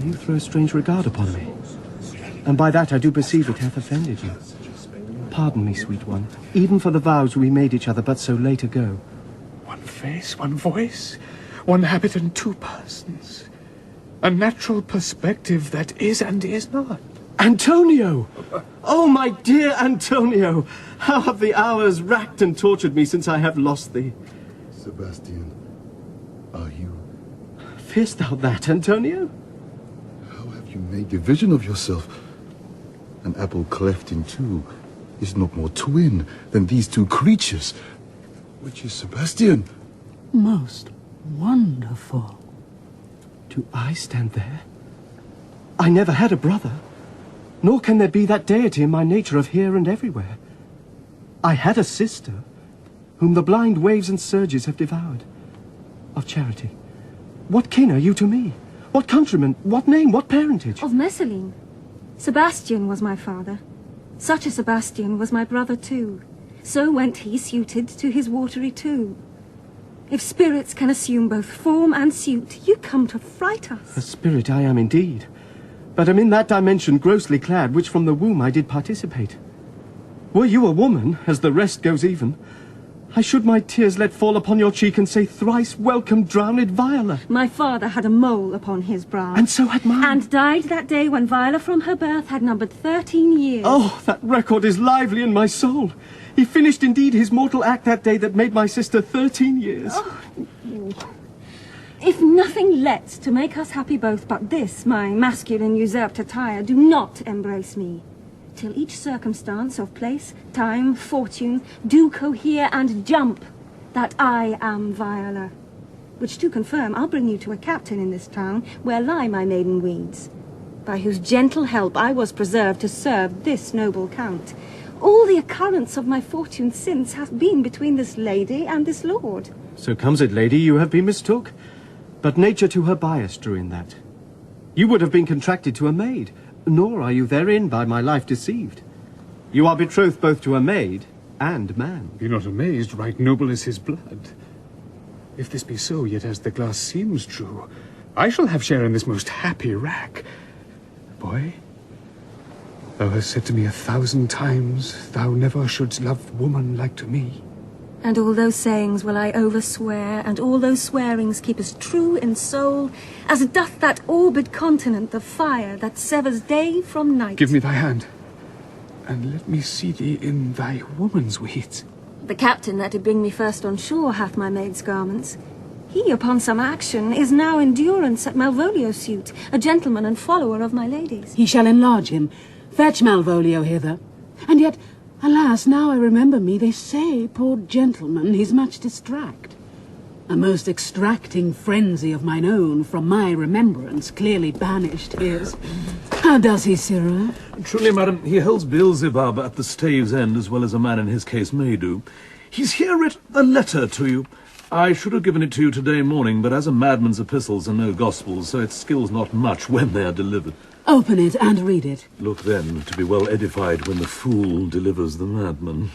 You throw strange regard upon me, and by that I do perceive it hath offended you. Pardon me, sweet one, even for the vows we made each other but so late ago. One face, one voice, one habit and two persons. A natural perspective that is and is not. Antonio! Oh, my dear Antonio! How have the hours racked and tortured me since I have lost thee? Sebastian, are you... Fearst thou that, Antonio? How have you made division of yourself? An apple cleft in two is not more twin than these two creatures. Which is Sebastian? Most wonderful. Do I stand there? I never had a brother, nor can there be that deity in my nature of here and everywhere. I had a sister, whom the blind waves and surges have devoured. Of Charity, what kin are you to me? What countryman, what name, what parentage? Of Messalene. Sebastian was my father. Such a Sebastian was my brother too. So went he suited to his watery too. If spirits can assume both form and suit, you come to fright us. A spirit I am indeed, but am in that dimension grossly clad, which from the womb I did participate. Were you a woman, as the rest goes even, I should my tears let fall upon your cheek and say thrice welcome, drowned Viola. My father had a mole upon his brow. And so had mine. And died that day when Viola from her birth had numbered 13 years. Oh, that record is lively in my soul. He finished indeed his mortal act that day that made my sister 13 years. Oh. If nothing lets to make us happy both but this, my masculine usurped attire, do not embrace me, till each circumstance of place, time, fortune, do cohere and jump, that I am Viola. Which to confirm, I'll bring you to a captain in this town, where lie my maiden weeds, by whose gentle help I was preserved to serve this noble count. All the occurrence of my fortune since hath been between this lady and this lord. So comes it, lady, you have been mistook. But nature to her bias drew in that. You would have been contracted to a maid, nor are you therein by my life deceived. You are betrothed both to a maid and man. Be not amazed, right noble is his blood. If this be so, yet as the glass seems true, I shall have share in this most happy wrack. Boy, thou hast said to me 1,000 times, thou never shouldst love woman like to me. And all those sayings will I overswear, and all those swearings keep as true in soul as doth that orbed continent the fire that severs day from night. Give me thy hand, and let me see thee in thy woman's weeds. The captain that did bring me first on shore hath my maid's garments. He, upon some action, is now in durance at Malvolio's suit, a gentleman and follower of my lady's. He shall enlarge him. Fetch Malvolio hither. And yet, alas, now I remember me, they say, poor gentleman, he's much distract. A most extracting frenzy of mine own from my remembrance clearly banished his. How does he, Sirrah? Truly, madam, he holds Beelzebub at the stave's end as well as a man in his case may do. He's here writ a letter to you. I should have given it to you today morning, but as a madman's epistles are no gospels, so it skills not much when they are delivered. Open it and read it. Look then to be well edified when the fool delivers the madman.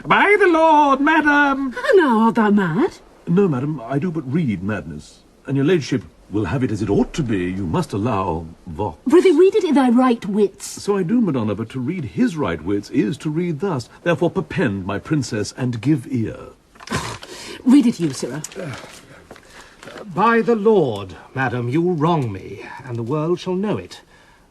By the Lord, madam! Now art thou mad? No, madam, I do but read madness. And your ladyship will have it as it ought to be. You must allow vox. Prithee, read it in thy right wits. So I do, Madonna, but to read his right wits is to read thus. Therefore perpend, my princess, and give ear. Read it you, Sirrah. By the Lord, madam, you wrong me, and the world shall know it.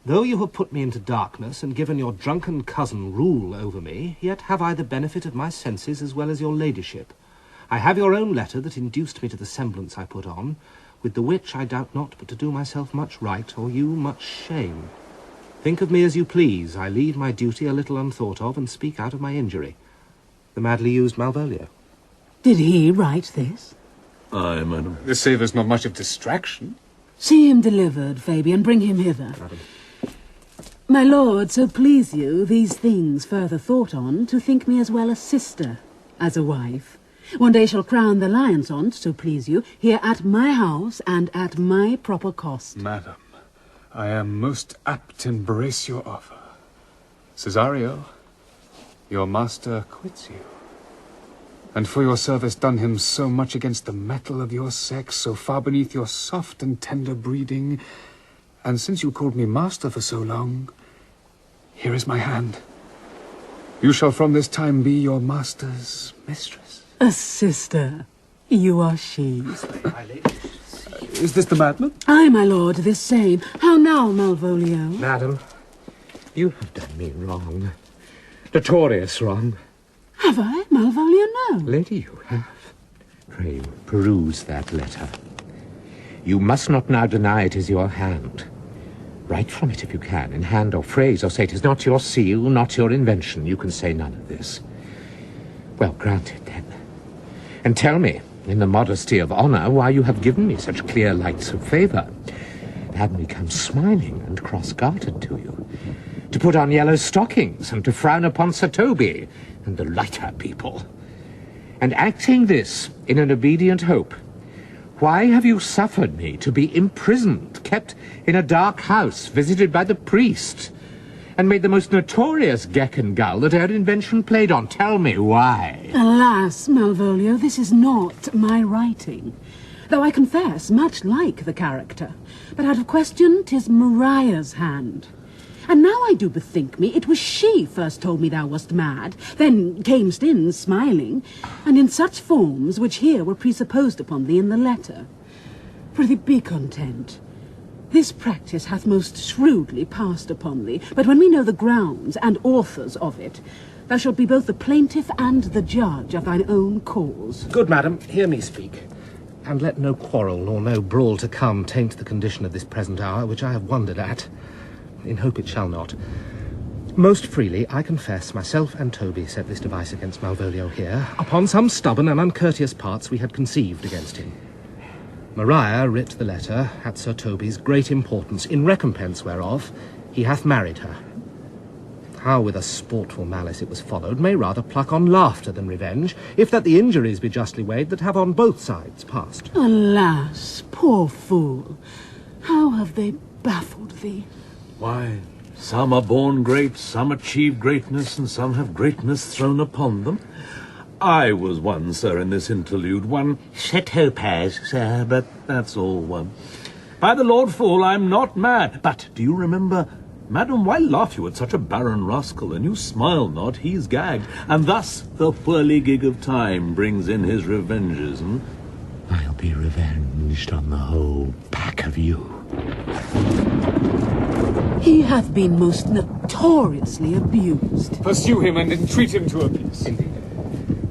Though you have put me into darkness and given your drunken cousin rule over me, yet have I the benefit of my senses as well as your ladyship. I have your own letter that induced me to the semblance I put on, with the which I doubt not but to do myself much right, or you much shame. Think of me as you please. I leave my duty a little unthought of, and speak out of my injury. The madly used Malvolio. Did he write this? Aye, madam. This savours not much of distraction. See him delivered, Fabian. Bring him hither. Madam. My lord, so please you, these things further thought on, to think me as well a sister as a wife. One day shall crown the lion's on't, so please you, here at my house and at my proper cost. Madam, I am most apt to embrace your offer. Cesario, your master quits you. And for your service done him so much against the mettle of your sex, so far beneath your soft and tender breeding, and since you called me master for so long, here is my hand. You shall from this time be your master's mistress. A sister. You are she. Is this the madman? Aye, my lord, this same. How now, Malvolio? Madam, you have done me wrong. Notorious wrong. Have I, Malvolio? No. Lady, you have. Pray, peruse that letter. You must not now deny it is your hand. Write from it if you can, in hand or phrase, or say it is not your seal, not your invention. You can say none of this. Well, granted, then. And tell me, in the modesty of honour, why you have given me such clear lights of favour. Had me come smiling and cross-gartered to you, to put on yellow stockings, and to frown upon Sir Toby and the lighter people. And acting this in an obedient hope, why have you suffered me to be imprisoned, kept in a dark house, visited by the priest, and made the most notorious geck and gull that our invention played on? Tell me why. Alas, Malvolio, this is not my writing. Though I confess, much like the character. But out of question, 'tis Maria's hand. And now I do bethink me, it was she first told me thou wast mad, then camest in smiling, and in such forms which here were presupposed upon thee in the letter. Prithee be content. This practice hath most shrewdly passed upon thee, but when we know the grounds and authors of it, thou shalt be both the plaintiff and the judge of thine own cause. Good madam, hear me speak. And let no quarrel nor no brawl to come taint the condition of this present hour, which I have wondered at. In hope it shall not. Most freely, I confess, myself and Toby set this device against Malvolio here, upon some stubborn and uncourteous parts we had conceived against him. Maria writ the letter at Sir Toby's great importance, in recompense whereof he hath married her. How with a sportful malice it was followed may rather pluck on laughter than revenge, if that the injuries be justly weighed that have on both sides passed. Alas, poor fool, how have they baffled thee? Why, some are born great, some achieve greatness, and some have greatness thrown upon them. I was one, sir, in this interlude, one Sir Topaz, sir, but that's all one. By the Lord Fool, I'm not mad. But do you remember, Madam, why laugh you at such a barren rascal? And you smile not, he's gagged. And thus the whirligig of time brings in his revenges, I'll be revenged on the whole pack of you. He hath been most notoriously abused. Pursue him and entreat him to a peace. Indeed.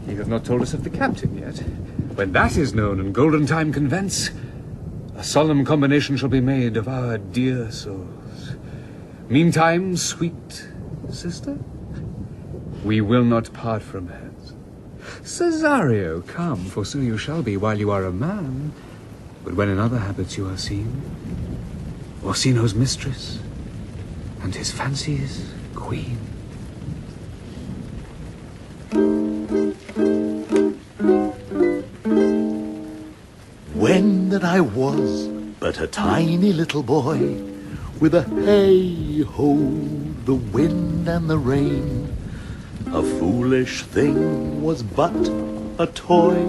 You have not told us of the captain yet. When that is known and golden time convents, a solemn combination shall be made of our dear souls. Meantime, sweet sister, we will not part from hands. Cesario, come, for so you shall be while you are a man. But when in other habits you are seen, Orsino's mistress, and his fancy's queen. When that I was but a tiny little boy, with a hey-ho, the wind and the rain, a foolish thing was but a toy,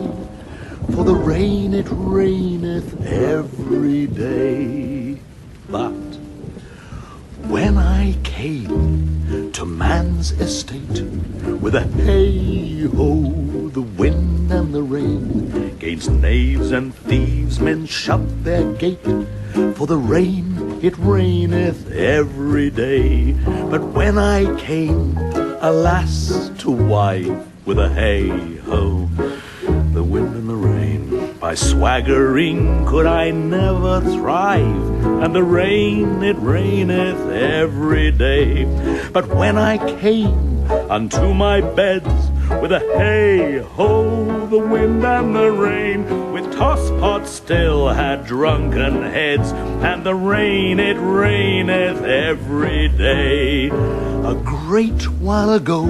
for the rain it raineth every day. But when I came to man's estate, with a hey-ho, the wind and the rain, 'gainst knaves and thieves men shut their gate, for the rain it raineth every day. But when I came, alas, to wife, with a hey-ho, the wind and the rain, by swaggering could I never thrive, and the rain it raineth every day. But when I came unto my beds, with a hey-ho, the wind and the rain, with tosspot still had drunken heads, and the rain it raineth every day. A great while ago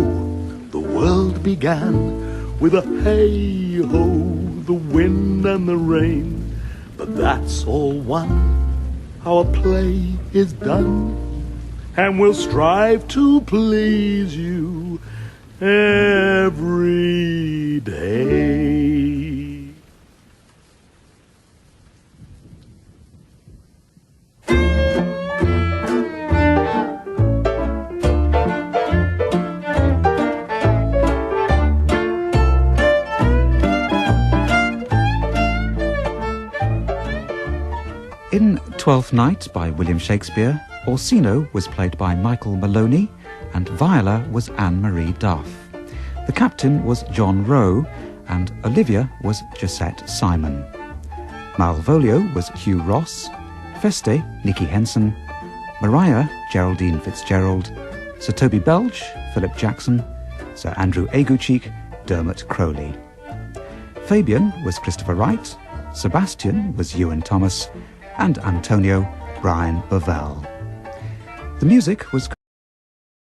the world began, with a hey-ho, the wind and the rain. But that's all one, our play is done, and we'll strive to please you every day. Twelfth Night by William Shakespeare, Orsino was played by Michael Maloney, and Viola was Anne-Marie Duff. The captain was John Rowe, and Olivia was Josette Simon. Malvolio was Hugh Ross, Feste, Nicky Henson, Maria, Geraldine Fitzgerald, Sir Toby Belch, Philip Jackson, Sir Andrew Aguecheek, Dermot Crowley. Fabian was Christopher Wright, Sebastian was Ewan Thomas, and Antonio, Brian Bovell. The music was